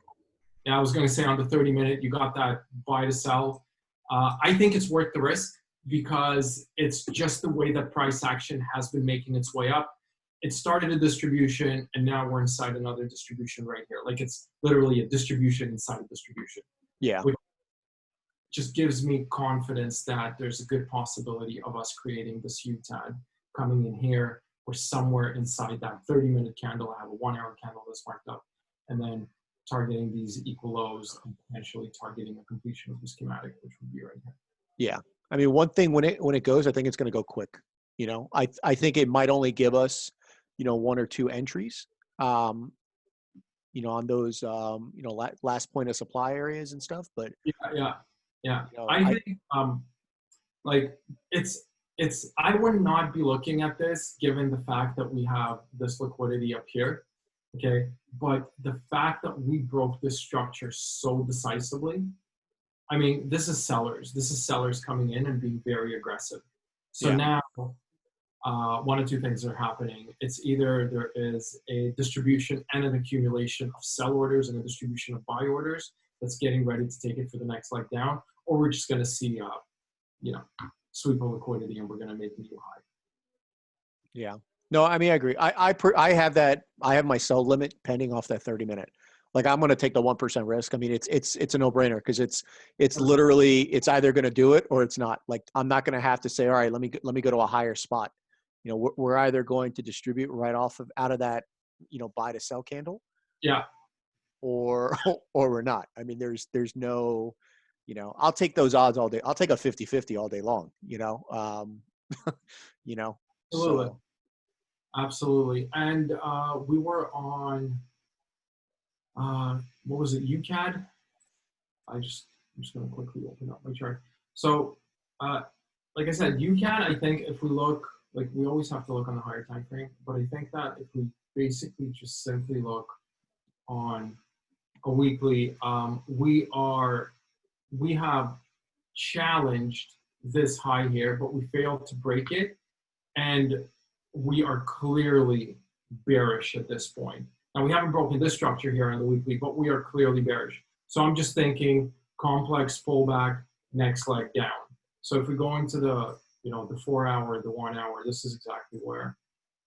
Yeah, I was going to say on the 30-minute, you got that buy to sell. I think it's worth the risk because it's just the way that price action has been making its way up. It started a distribution, and now we're inside another distribution right here. Like it's literally a distribution inside a distribution. Yeah. Which just gives me confidence that there's a good possibility of us creating this U-tan coming in here or somewhere inside that 30-minute candle. I have a 1-hour candle that's marked up, and then targeting these equal lows and potentially targeting a completion of the schematic, which would be right here. Yeah. I mean, one thing when it goes, I think it's going to go quick. I think it might only give us, 1 or 2 entries, on those, last point of supply areas and stuff. But yeah. I think like it's I would not be looking at this given the fact that we have this liquidity up here. Okay, but the fact that we broke this structure so decisively, I mean, this is sellers. This is sellers coming in and being very aggressive. So now one of two things are happening. It's either there is a distribution and an accumulation of sell orders and a distribution of buy orders that's getting ready to take it for the next leg down, or we're just going to see, sweep of liquidity and we're going to make a new high. Yeah. No, I mean, I agree. I have that. I have my sell limit pending off that 30-minute. Like I'm going to take the 1% risk. I mean, it's a no brainer because it's literally, it's either going to do it or it's not. Like I'm not going to have to say, all right, let me go to a higher spot. You know, we're either going to distribute right out of that, buy to sell candle. Yeah. Or we're not. I mean, there's no, I'll take those odds all day. I'll take a 50-50 all day long, Absolutely. So. Absolutely. And we were on, what was it, UCAD? I'm just going to quickly open up my chart. So, like I said, UCAD, I think if we look, like we always have to look on the higher time frame, but I think that if we basically just simply look on a weekly, we have challenged this high here, but we failed to break it. And we are clearly bearish at this point. Now we haven't broken this structure here on the weekly, but we are clearly bearish. So I'm just thinking complex pullback, next leg down. So if we go into the, the 4 hour, the 1 hour, this is exactly where,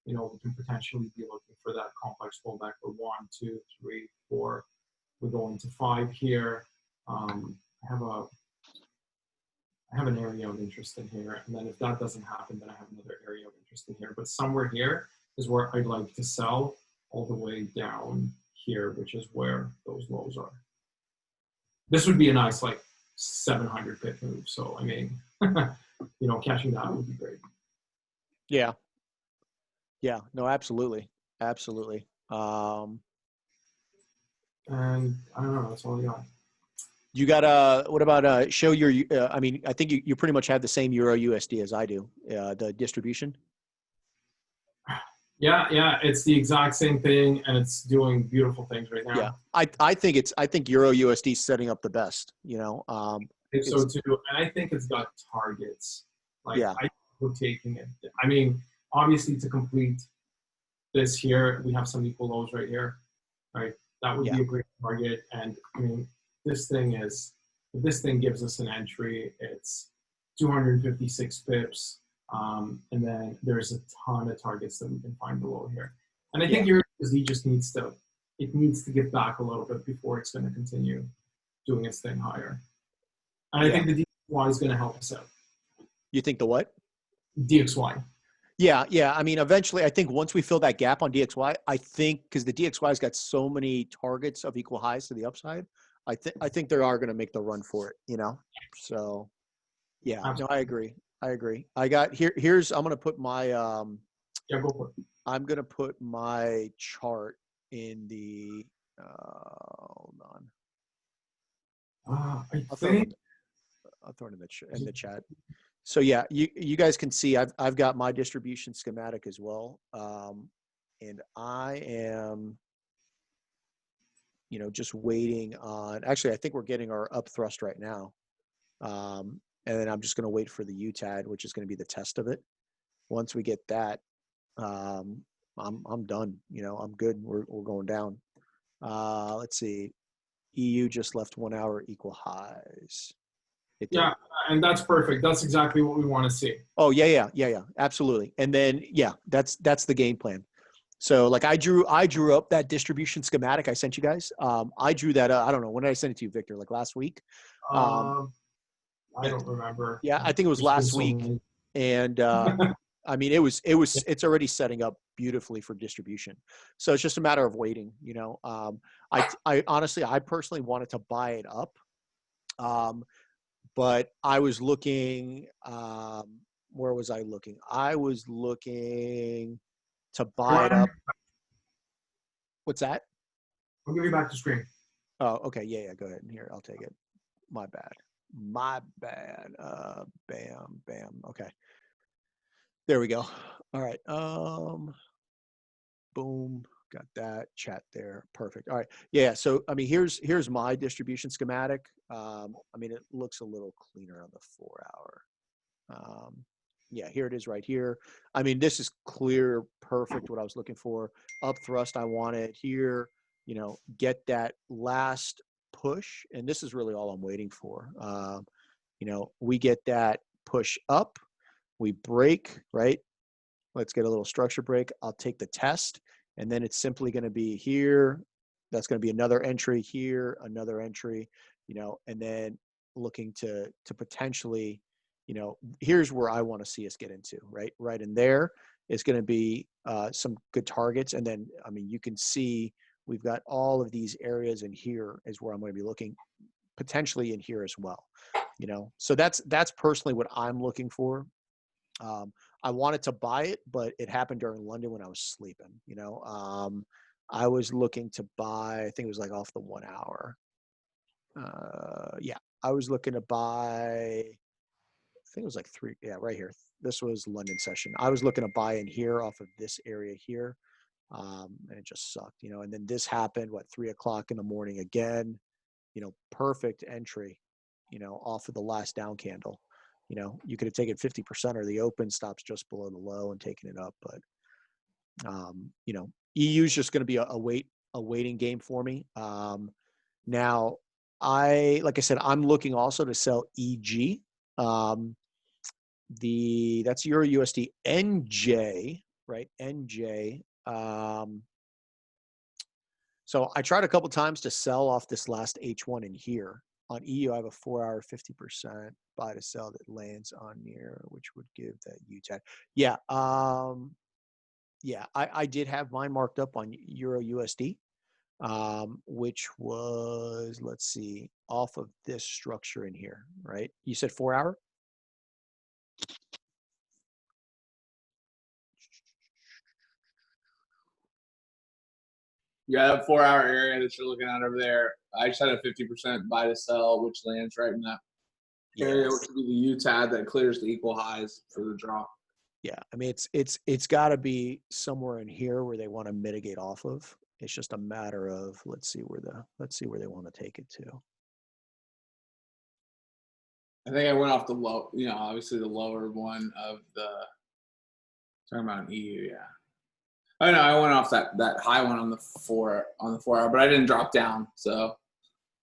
we can potentially be looking for that complex pullback for 1, 2, 3, 4. We go into 5 here. I have an area of interest in here, and then if that doesn't happen, then I have another area of interest in here. But somewhere here is where I'd like to sell all the way down here, which is where those lows are. This would be a nice 700 pip move. So I mean, catching that would be great. Yeah. Yeah. No, absolutely. Absolutely. And I don't know. That's all I got. You got what about show your? I mean, I think you pretty much have the same Euro USD as I do. The distribution. Yeah, it's the exact same thing, and it's doing beautiful things right now. Yeah, I think Euro USD is setting up the best. I think so too, and I think it's got targets. Yeah. I think we're taking it. I mean, obviously, to complete this here, we have some equal lows right here, right? That would be a great target, and I mean, this thing is, if this thing gives us an entry, it's 256 pips. And then there's a ton of targets that we can find below here. And I think Euro USD just needs to give back a little bit before it's going to continue doing its thing higher. And I think the DXY is going to help us out. You think the what? DXY. Yeah. I mean, eventually, I think once we fill that gap on DXY, I think because the DXY's got so many targets of equal highs to the upside, I think they are going to make the run for it. So yeah, Absolutely. No, I agree. I got here's I'm going to put my go for it. I'm going to put my chart in the hold on. I I'll think throw it in the chat. So yeah, you guys can see I've got my distribution schematic as well, and I am, just waiting on. Actually, I think we're getting our up thrust right now, and then I'm just going to wait for the UTAD, which is going to be the test of it. Once we get that, I'm done. I'm good. We're going down. Let's see. EU just left 1 hour equal highs. Yeah, and that's perfect. That's exactly what we want to see. Oh yeah, absolutely. And then that's the game plan. So like I drew up that distribution schematic I sent you guys. I drew that up. I don't know, when did I send it to you, Victor? Like last week? I don't remember. Yeah, I think it was last week. And I mean, it's already setting up beautifully for distribution. So it's just a matter of waiting. I honestly, I personally wanted to buy it up. But I was looking, where was I looking? I was looking to buy it up. What's that? I'll give you back to screen. Oh, okay. Yeah, go ahead. Here, I'll take it. My bad. Bam. Okay. There we go. All right. Boom. Got that chat there. Perfect. All right. Yeah. So, I mean, here's my distribution schematic. I mean, it looks a little cleaner on the 4 hour. Yeah, here it is right here. I mean, this is clear, perfect what I was looking for. Up thrust, I want it here, get that last push. And this is really all I'm waiting for. We get that push up, we break, right? Let's get a little structure break. I'll take the test, and then it's simply going to be here. That's going to be another entry here, another entry, and then looking to potentially, here's where I want to see us get into, right? Right in there is going to be some good targets. And then, I mean, you can see we've got all of these areas in here is where I'm going to be looking, potentially in here as well, So that's personally what I'm looking for. I wanted to buy it, but it happened during London when I was sleeping, I was looking to buy, I think it was like off the 1 hour. Yeah, I was looking to buy, I think it was like three. Yeah, right here. This was London session. I was looking to buy in here off of this area here. And it just sucked, and then this happened, 3:00 in the morning again, perfect entry, off of the last down candle. You could have taken 50% or the open stops just below the low and taken it up. But, EU is just going to be a waiting game for me. Now, like I said, I'm looking also to sell EG. That's Euro USD NJ, right? NJ. So I tried a couple times to sell off this last H1 in here. On EU, I have a 4-hour 50% buy to sell that lands on near, which would give that UTAG. Yeah. Yeah, I did have mine marked up on Euro USD, which was, let's see, off of this structure in here, right? You said 4-hour? Yeah, that 4-hour area that you're looking at over there, I just had a 50% buy to sell, which lands right in that area, which would be the UTAD that clears the equal highs for the draw. Yeah, I mean, it's got to be somewhere in here where they want to mitigate off of. It's just a matter of let's see where they want to take it to. I think I went off the low, obviously the lower one of the talking about an EU, yeah. Oh no, I went off that high one on the 4-hour, but I didn't drop down, so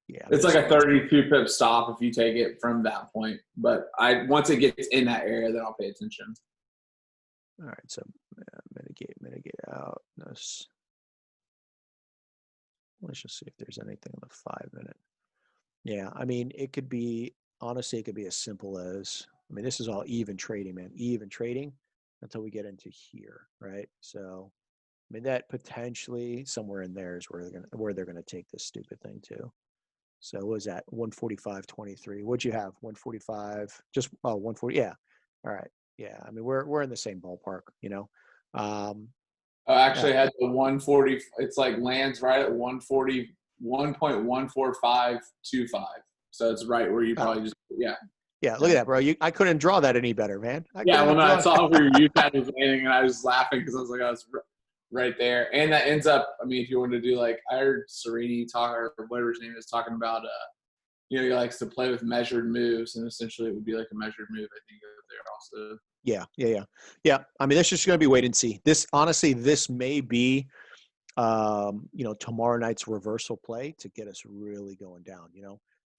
yeah, it's like a 32 pip stop if you take it from that point. But once it gets in that area, then I'll pay attention. All right, so mitigate out. Let's just see if there's anything in the 5-minute. Yeah, I mean, honestly, it could be as simple as, I mean, this is all even trading, man. Even trading until we get into here, right? So, I mean, that potentially somewhere in there is where they're gonna take this stupid thing to. So what was that? 145.23. What'd you have? 145. Just 140. Yeah. All right. Yeah. I mean, we're in the same ballpark, I actually had the 140. It's like lands right at 140, 1.14525. So it's right where you probably just Yeah, look at that, bro. I couldnn't draw that any better, man. I saw where your UTAD was landing, and I was laughing because I was like, I was right there. And that ends up, I mean, if you want to do I heard Serini talk, or whatever his name is, talking about, he likes to play with measured moves, and essentially it would be like a measured move, I think, there also. Yeah. I mean, that's just going to be wait and see. This may be, tomorrow night's reversal play to get us really going down,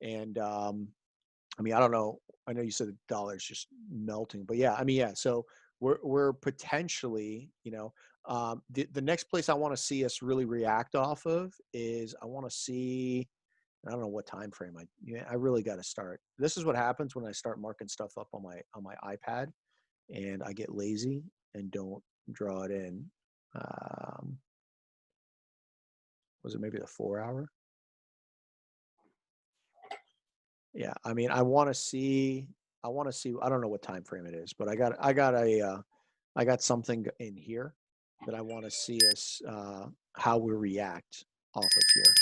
and, I mean, I don't know. I know you said the dollar's just melting, but yeah, I mean, yeah. So we're potentially, the next place I want to see us really react off of is I want to see, I don't know what time frame I really got to start. This is what happens when I start marking stuff up on my iPad and I get lazy and don't draw it in. Was it maybe the 4-hour? Yeah, I mean, I want to see, I don't know what time frame it is, but I got something in here that I want to see us, how we react off of here.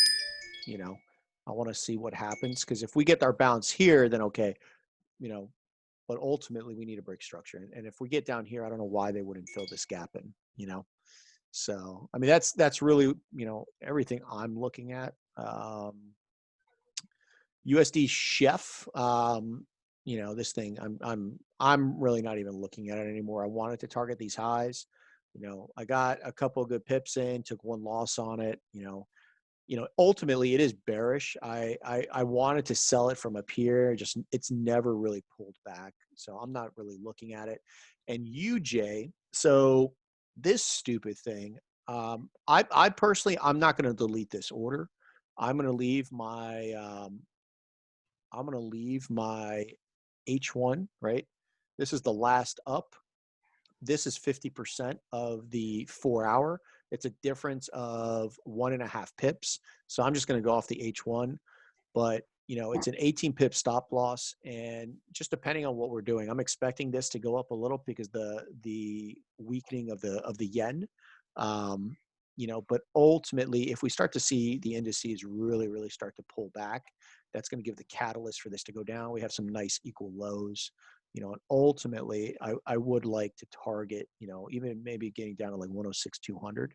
I want to see what happens, because if we get our bounce here, then okay, but ultimately we need a break structure. And if we get down here, I don't know why they wouldn't fill this gap in, So, I mean, that's really, everything I'm looking at. USD Chef, this thing, I'm really not even looking at it anymore. I wanted to target these highs. I got a couple of good pips in, took one loss on it. Ultimately it is bearish. I wanted to sell it from up here. Just it's never really pulled back, so I'm not really looking at it. And UJ, so this stupid thing. I personally, I'm not going to delete this order. I'm going to leave my H1, right? This is the last up. This is 50% of the 4-hour. It's a difference of 1.5 pips. So I'm just going to go off the H1, but it's an 18 pip stop loss. And just depending on what we're doing, I'm expecting this to go up a little because the weakening of the yen, but ultimately if we start to see the indices really, really start to pull back, that's going to give the catalyst for this to go down. We have some nice equal lows. And ultimately, I would like to target, even maybe getting down to like 106,200.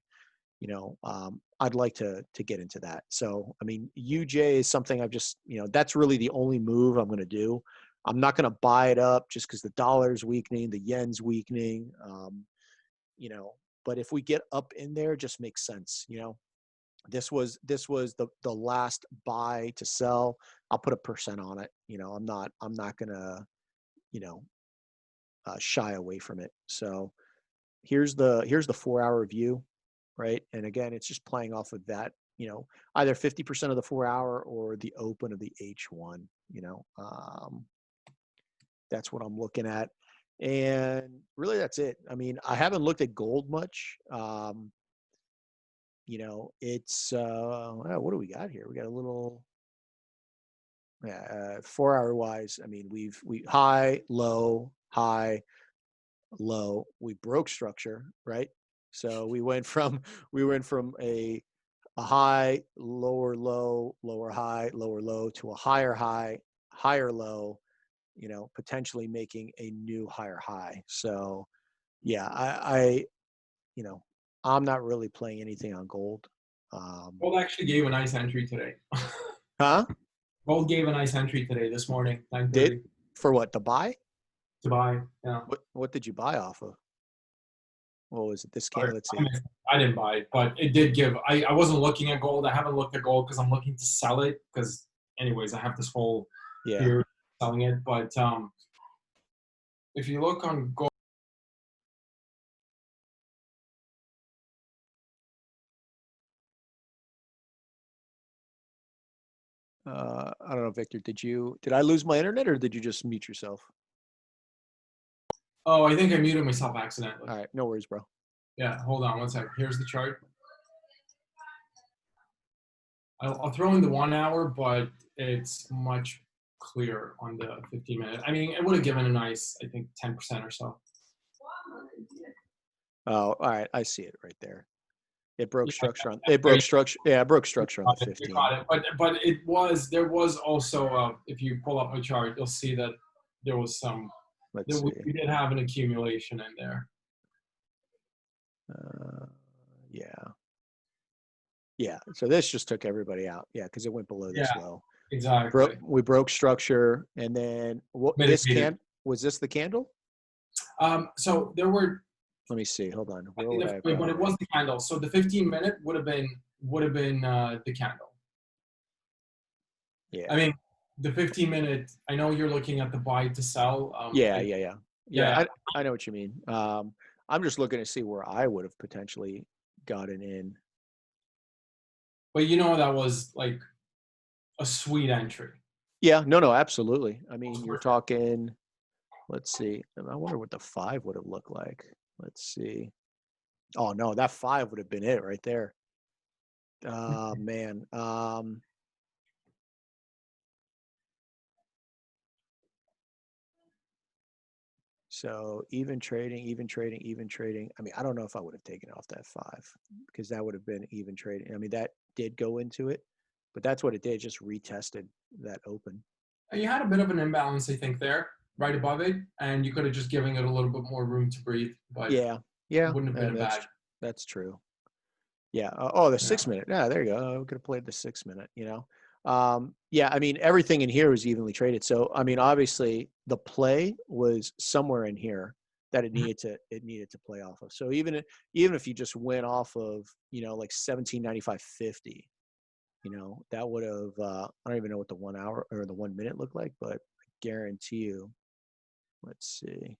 I'd like to get into that. So, I mean, UJ is something I've just, that's really the only move I'm going to do. I'm not going to buy it up just because the dollar's weakening, the yen's weakening, but if we get up in there, it just makes sense. This was the last buy to sell. I'll put 1% on it. I'm not going to, shy away from it. So here's the 4-hour view, right? And again, it's just playing off of that, either 50% of the 4-hour or the open of the H1, that's what I'm looking at. And really that's it. I mean, I haven't looked at gold much. It's, what do we got here? We got a little, 4-hour wise. I mean, we high, low, we broke structure, right? So we went from a high, lower low, lower high, lower low to a higher high, higher low, potentially making a new higher high. So yeah, I'm not really playing anything on gold. Gold actually gave a nice entry today. Huh? Gold gave a nice entry today, this morning, 9:30. Did for what? To buy? To buy. Yeah. What did you buy off of? What was it? This candle? Let's see. I didn't buy it, but it did give. I wasn't looking at gold. I haven't looked at gold because I'm looking to sell it. Because anyways, I have this whole period selling it. But if you look on gold. I don't know, Victor. Did I lose my internet or did you just mute yourself? Oh, I think I muted myself accidentally. All right, no worries, bro. Yeah, hold on one second. Here's the chart. I'll throw in the 1 hour, but it's much clearer on the 15-minute. I mean, it would have given a nice, I think, 10% or so. Oh, all right. I see it right there. It broke structure on. It broke structure. Yeah, it broke structure on the 15. You got it. But there was also if you pull up my chart, you'll see that there was some. Let's see. We did have an accumulation in there. Yeah. Yeah. So this just took everybody out. Yeah, because it went below this low. Exactly. We broke structure, and then what? Was this the candle? So there were. Let me see. Hold on. But it was the candle. So the 15-minute would have been the candle. Yeah. I mean, the 15-minute. I know you're looking at the buy to sell. Yeah. I know what you mean. I'm just looking to see where I would have potentially gotten in. But that was like a sweet entry. Yeah. No. Absolutely. I mean, you're talking. Let's see. I wonder what the 5 would have looked like. Let's see. Oh no, that 5 would have been it right there. Man. So even trading. I mean, I don't know if I would have taken off that 5 because that would have been even trading. I mean, that did go into it, but that's what it did. Just retested that open. You had a bit of an imbalance, I think, there, right above it, and you could have just given it a little bit more room to breathe. But yeah, it wouldn't have been bad. That's true. Yeah. The 6 minute. Yeah, there you go. We could have played the 6 minute. Yeah, I mean, everything in here was evenly traded. So, I mean, obviously the play was somewhere in here that Mm-hmm. it needed to play off of. So even if you just went off of, like 1795.50, that would have, I don't even know what the 1 hour or the 1 minute looked like, but I guarantee you, let's see.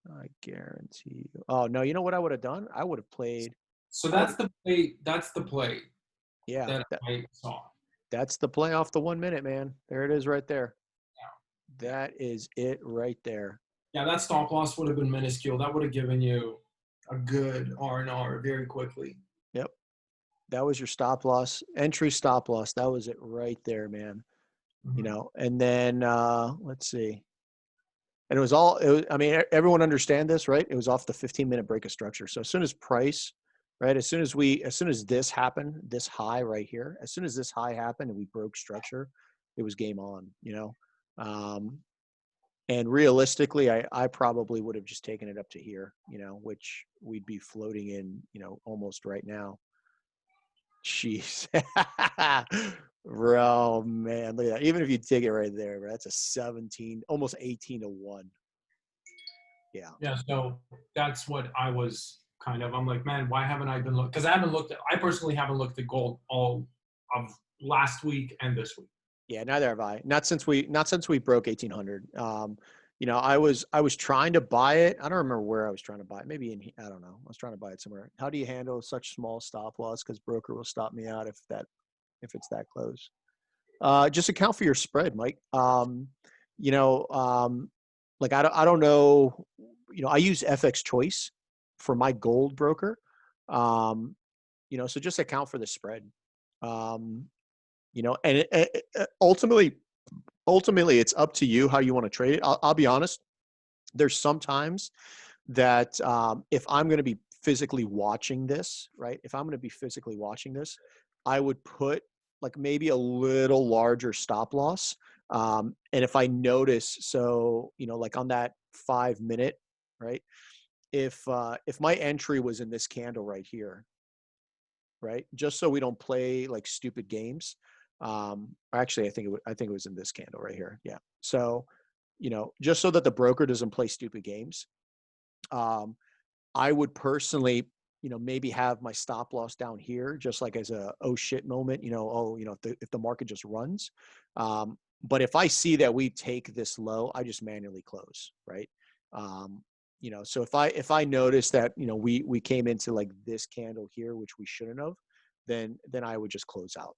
I guarantee you. Oh, no, you know what I would have done? I would have played, So I would, that's the play. That's the play yeah, that I saw. that's the play off the 1 minute, man. There it is right there. That is it right there. Yeah, that stop loss would have been minuscule. That would have given you a good R&R very quickly. Yep. That was your stop loss, entry stop loss. That was it right there, man. Mhm. And then let's see. And I mean, everyone understand this, right? It was off the 15-minute break of structure. So as soon as price, right? As soon as this happened, this high right here, as soon as this high happened and we broke structure, it was game on. And realistically, I probably would have just taken it up to here, which we'd be floating in, almost right now. Jeez. Bro, man, look at that. Even if you take it right there, bro, that's a 17, almost 18 to 1. Yeah. Yeah, so that's what I was I'm like, man, why haven't I been looked? Because I personally haven't looked at gold all of last week and this week. Yeah, neither have I. Not since we broke 1800. I was trying to buy it. I don't remember where I was trying to buy it. Maybe I don't know. I was trying to buy it somewhere. How do you handle such small stop loss? Because broker will stop me out if it's that close. Just account for your spread, Mike. Like I don't know. I use FX Choice for my gold broker. So just account for the spread. And ultimately it's up to you how you want to trade it. I'll be honest. There's sometimes that if I'm going to be physically watching this, right? If I'm going to be physically watching this, I would put like maybe a little larger stop loss. And if I notice, so, like on that 5 minute, right? If my entry was in this candle right here, right? Just so we don't play like stupid games. Actually, I think it was in this candle right here. Yeah. So, just so that the broker doesn't play stupid games, I would personally, maybe have my stop loss down here, just like as a oh shit moment. If the market just runs. But if I see that we take this low, I just manually close, right? So if I notice that we came into like this candle here, which we shouldn't have, then I would just close out.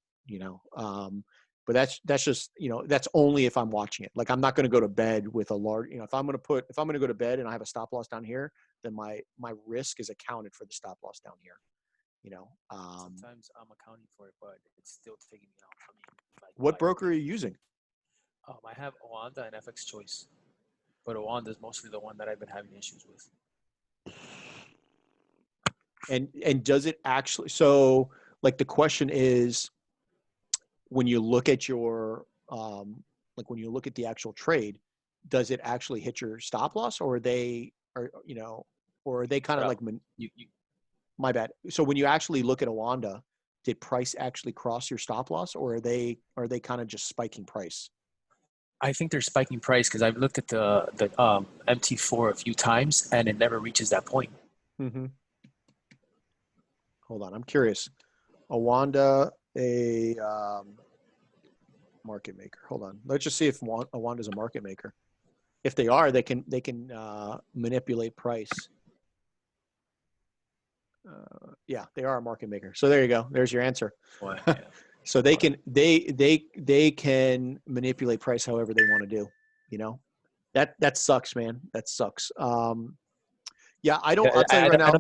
But that's just that's only if I'm watching it. Like I'm not going to go to bed with a large. If I'm going to go to bed and I have a stop loss down here, then my risk is accounted for the stop loss down here. Sometimes I'm accounting for it, but it's still taking me out. I mean, like What broker are you using? I have Oanda and FX Choice, but Oanda is mostly the one that I've been having issues with. And does it actually? So like the question is, when you look at your when you look at the actual trade, does it actually hit your stop loss, or are they kind of like my bad? So when you actually look at Oanda, did price actually cross your stop loss, or are they kind of just spiking price? I think they're spiking price because I've looked at the MT4 a few times and it never reaches that point. Mm-hmm. Hold on, I'm curious. Oanda, a market maker. Hold on. Let's just see if Owanda's a market maker. If they are, they can manipulate price. Yeah, they are a market maker. So there you go. There's your answer. Well, yeah. So they can manipulate price however they want to do. That sucks, man. That sucks. Yeah, I don't. I'll tell you right now.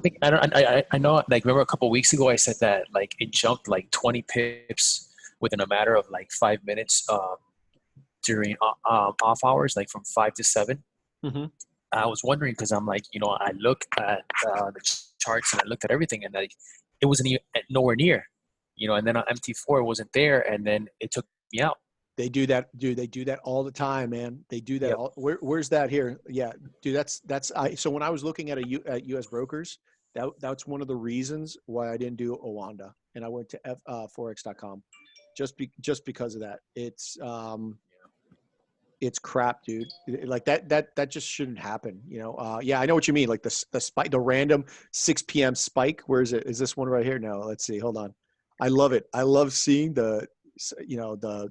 I know. Like, remember a couple of weeks ago, I said that like it jumped like 20 pips within a matter of like 5 minutes during off hours, like from 5 to 7. Mm-hmm. I was wondering because I'm like, I look at the charts and I looked at everything, and like it wasn't even nowhere near, and then on MT4 it wasn't there, and then it took me out. They do that, dude. They do that all the time, man. They do that. Yep. Where's that here? Yeah, dude. So when I was looking at at U.S. brokers, that's one of the reasons why I didn't do Oanda, and I went to forex.com. just because of that. It's crap, dude. Like that just shouldn't happen. Yeah, I know what you mean. Like the spike, the random 6 p.m. spike. Where is it? Is this one right here? No, let's see. Hold on. I love it. I love seeing the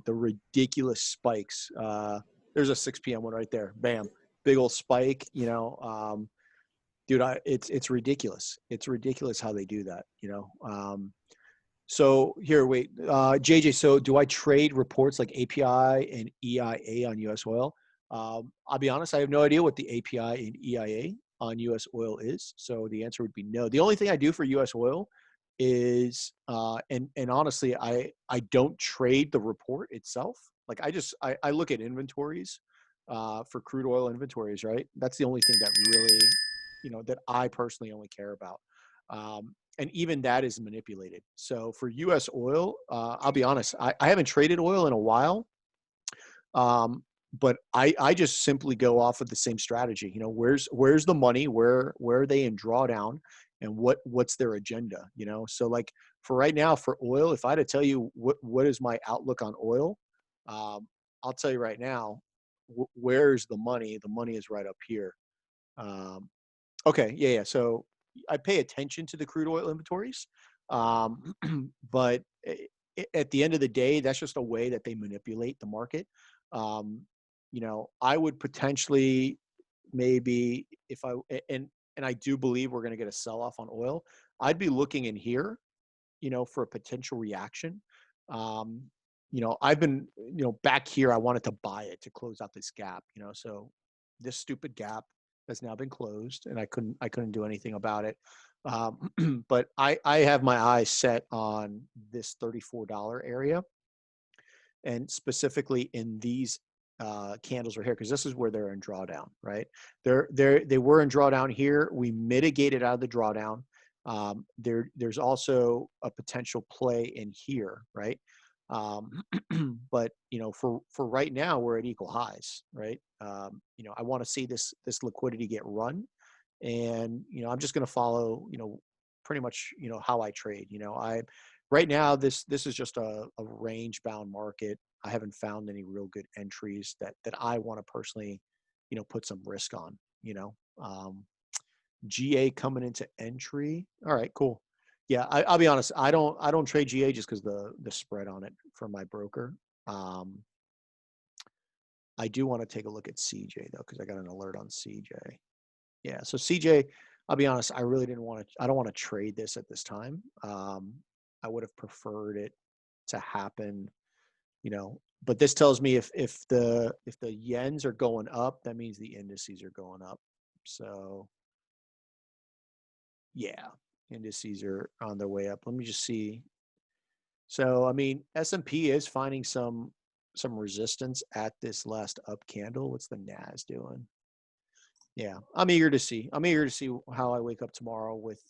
ridiculous spikes. There's a 6 p.m. one right there. Bam, big old spike. Dude, it's ridiculous. It's ridiculous how they do that. So here, wait, JJ. So do I trade reports like API and EIA on U.S. oil? I'll be honest, I have no idea what the API and EIA on U.S. oil is. So the answer would be no. The only thing I do for U.S. oil is, and honestly, I don't trade the report itself. Like I look at inventories for crude oil inventories, right? That's the only thing that really, that I personally only care about. And even that is manipulated. So for U.S. oil, I'll be honest, I haven't traded oil in a while, but I just simply go off of the same strategy. Where's the money? Where are they in drawdown, and what's their agenda? So like for right now for oil, if I had to tell you what is my outlook on oil, I'll tell you right now, where's the money? The money is right up here. Okay, yeah. So I pay attention to the crude oil inventories, but at the end of the day, that's just a way that they manipulate the market. I would potentially maybe if I and I do believe we're going to get a sell off on oil. I'd be looking in here, for a potential reaction. I've been, back here. I wanted to buy it to close out this gap. So this stupid gap has now been closed, and I couldn't do anything about it. But I have my eyes set on this $34 area, and specifically in these candles right here, because this is where they're in drawdown, right? They were in drawdown here. We mitigated out of the drawdown. There's also a potential play in here, right? But for right now, we're at equal highs, right? I want to see this liquidity get run, and I'm just going to follow pretty much how I trade. Right now this is just a range bound market. I haven't found any real good entries that I want to personally put some risk on. GA coming into entry. All right, cool. Yeah, I'll be honest. I don't trade GA just because the spread on it from my broker. I do want to take a look at CJ though, because I got an alert on CJ. Yeah, so CJ, I'll be honest. I really didn't want to. I don't want to trade this at this time. I would have preferred it to happen, But this tells me if the yens are going up, that means the indices are going up. So yeah, indices are on their way up. Let me just see. So I mean, S&P is finding some resistance at this last up candle. What's the Nas doing? Yeah, I'm eager to see. I'm eager to see how I wake up tomorrow with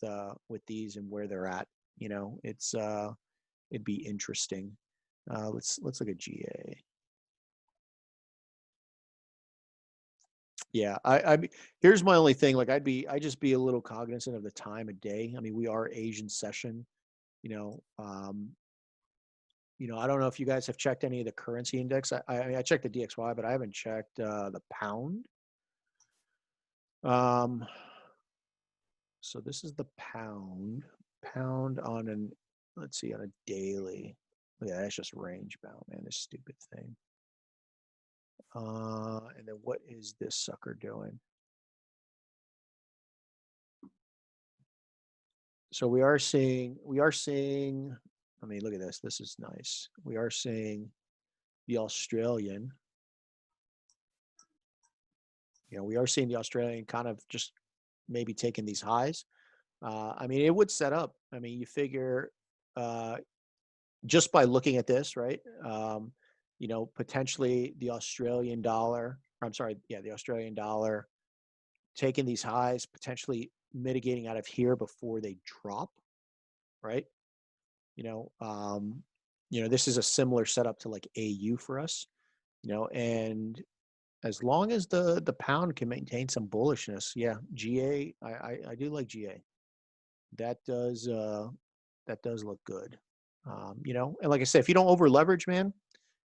these and where they're at. It'd be interesting. Let's look at GA. Yeah, here's my only thing. Like I'd just be a little cognizant of the time of day. I mean, we are Asian session. I don't know if you guys have checked any of the currency index. I checked the DXY, but I haven't checked the pound. So this is the pound on an, let's see, on a daily. Yeah, that's just range bound, man. This stupid thing. And then what is this sucker doing? So we are seeing, I mean, look at this. This is nice. We are seeing the Australian. We are seeing the Australian kind of just maybe taking these highs. I mean, it would set up. I mean, you figure just by looking at this, right? Potentially the Australian dollar. The Australian dollar taking these highs, potentially mitigating out of here before they drop, right? This is a similar setup to like AU for us, and as long as the pound can maintain some bullishness, yeah, GA, I do like GA. That does look good. You know, and like I said, if you don't over leverage, man,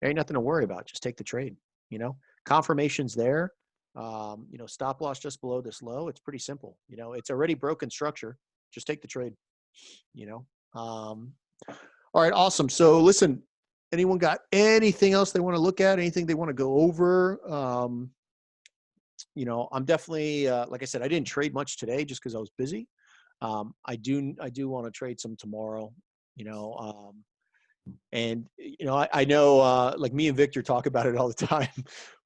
there ain't nothing to worry about. Just take the trade. You know, confirmation's there. You know, stop loss just below this low. It's pretty simple. You know, it's already broken structure. Just take the trade. You know. All right, awesome. So listen, anyone got anything else they want to look at? Anything they want to go over? You know, I'm definitely like I said, I didn't trade much today just because I was busy. I do want to trade some tomorrow. You know, and you know, I know like me and Victor talk about it all the time,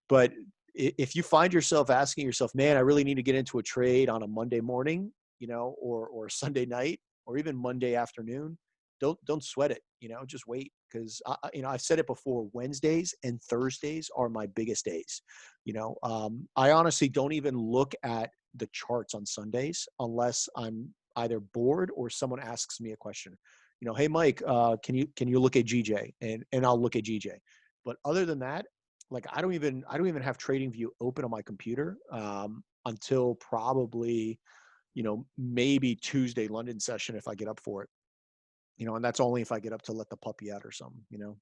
but if you find yourself asking yourself, man, I really need to get into a trade on a Monday morning, you know, or Sunday night, or even Monday afternoon, don't sweat it. You know, just wait because you know I've said it before. Wednesdays and Thursdays are my biggest days. You know, I honestly don't even look at the charts on Sundays unless I'm either bored or someone asks me a question. You know, hey Mike, can you look at GJ, and I'll look at GJ. But other than that, like I don't even have TradingView open on my computer until probably, you know, maybe Tuesday London session if I get up for it. You know, and that's only if I get up to let the puppy out or something, you know.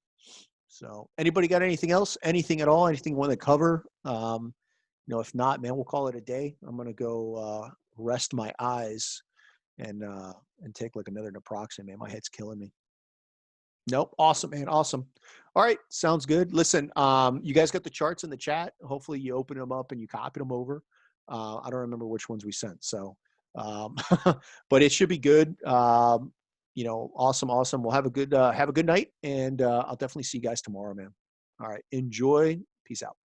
So anybody got anything else? Anything at all? Anything you want to cover? You know, if not, man, we'll call it a day. I'm gonna go rest my eyes and take like another naproxen, man. My head's killing me. Nope. Awesome, man. Awesome. All right. Sounds good. Listen, you guys got the charts in the chat. Hopefully you open them up and you copy them over. I don't remember which ones we sent. So, but it should be good. You know, awesome. Awesome. We'll have a good night, and I'll definitely see you guys tomorrow, man. All right. Enjoy. Peace out.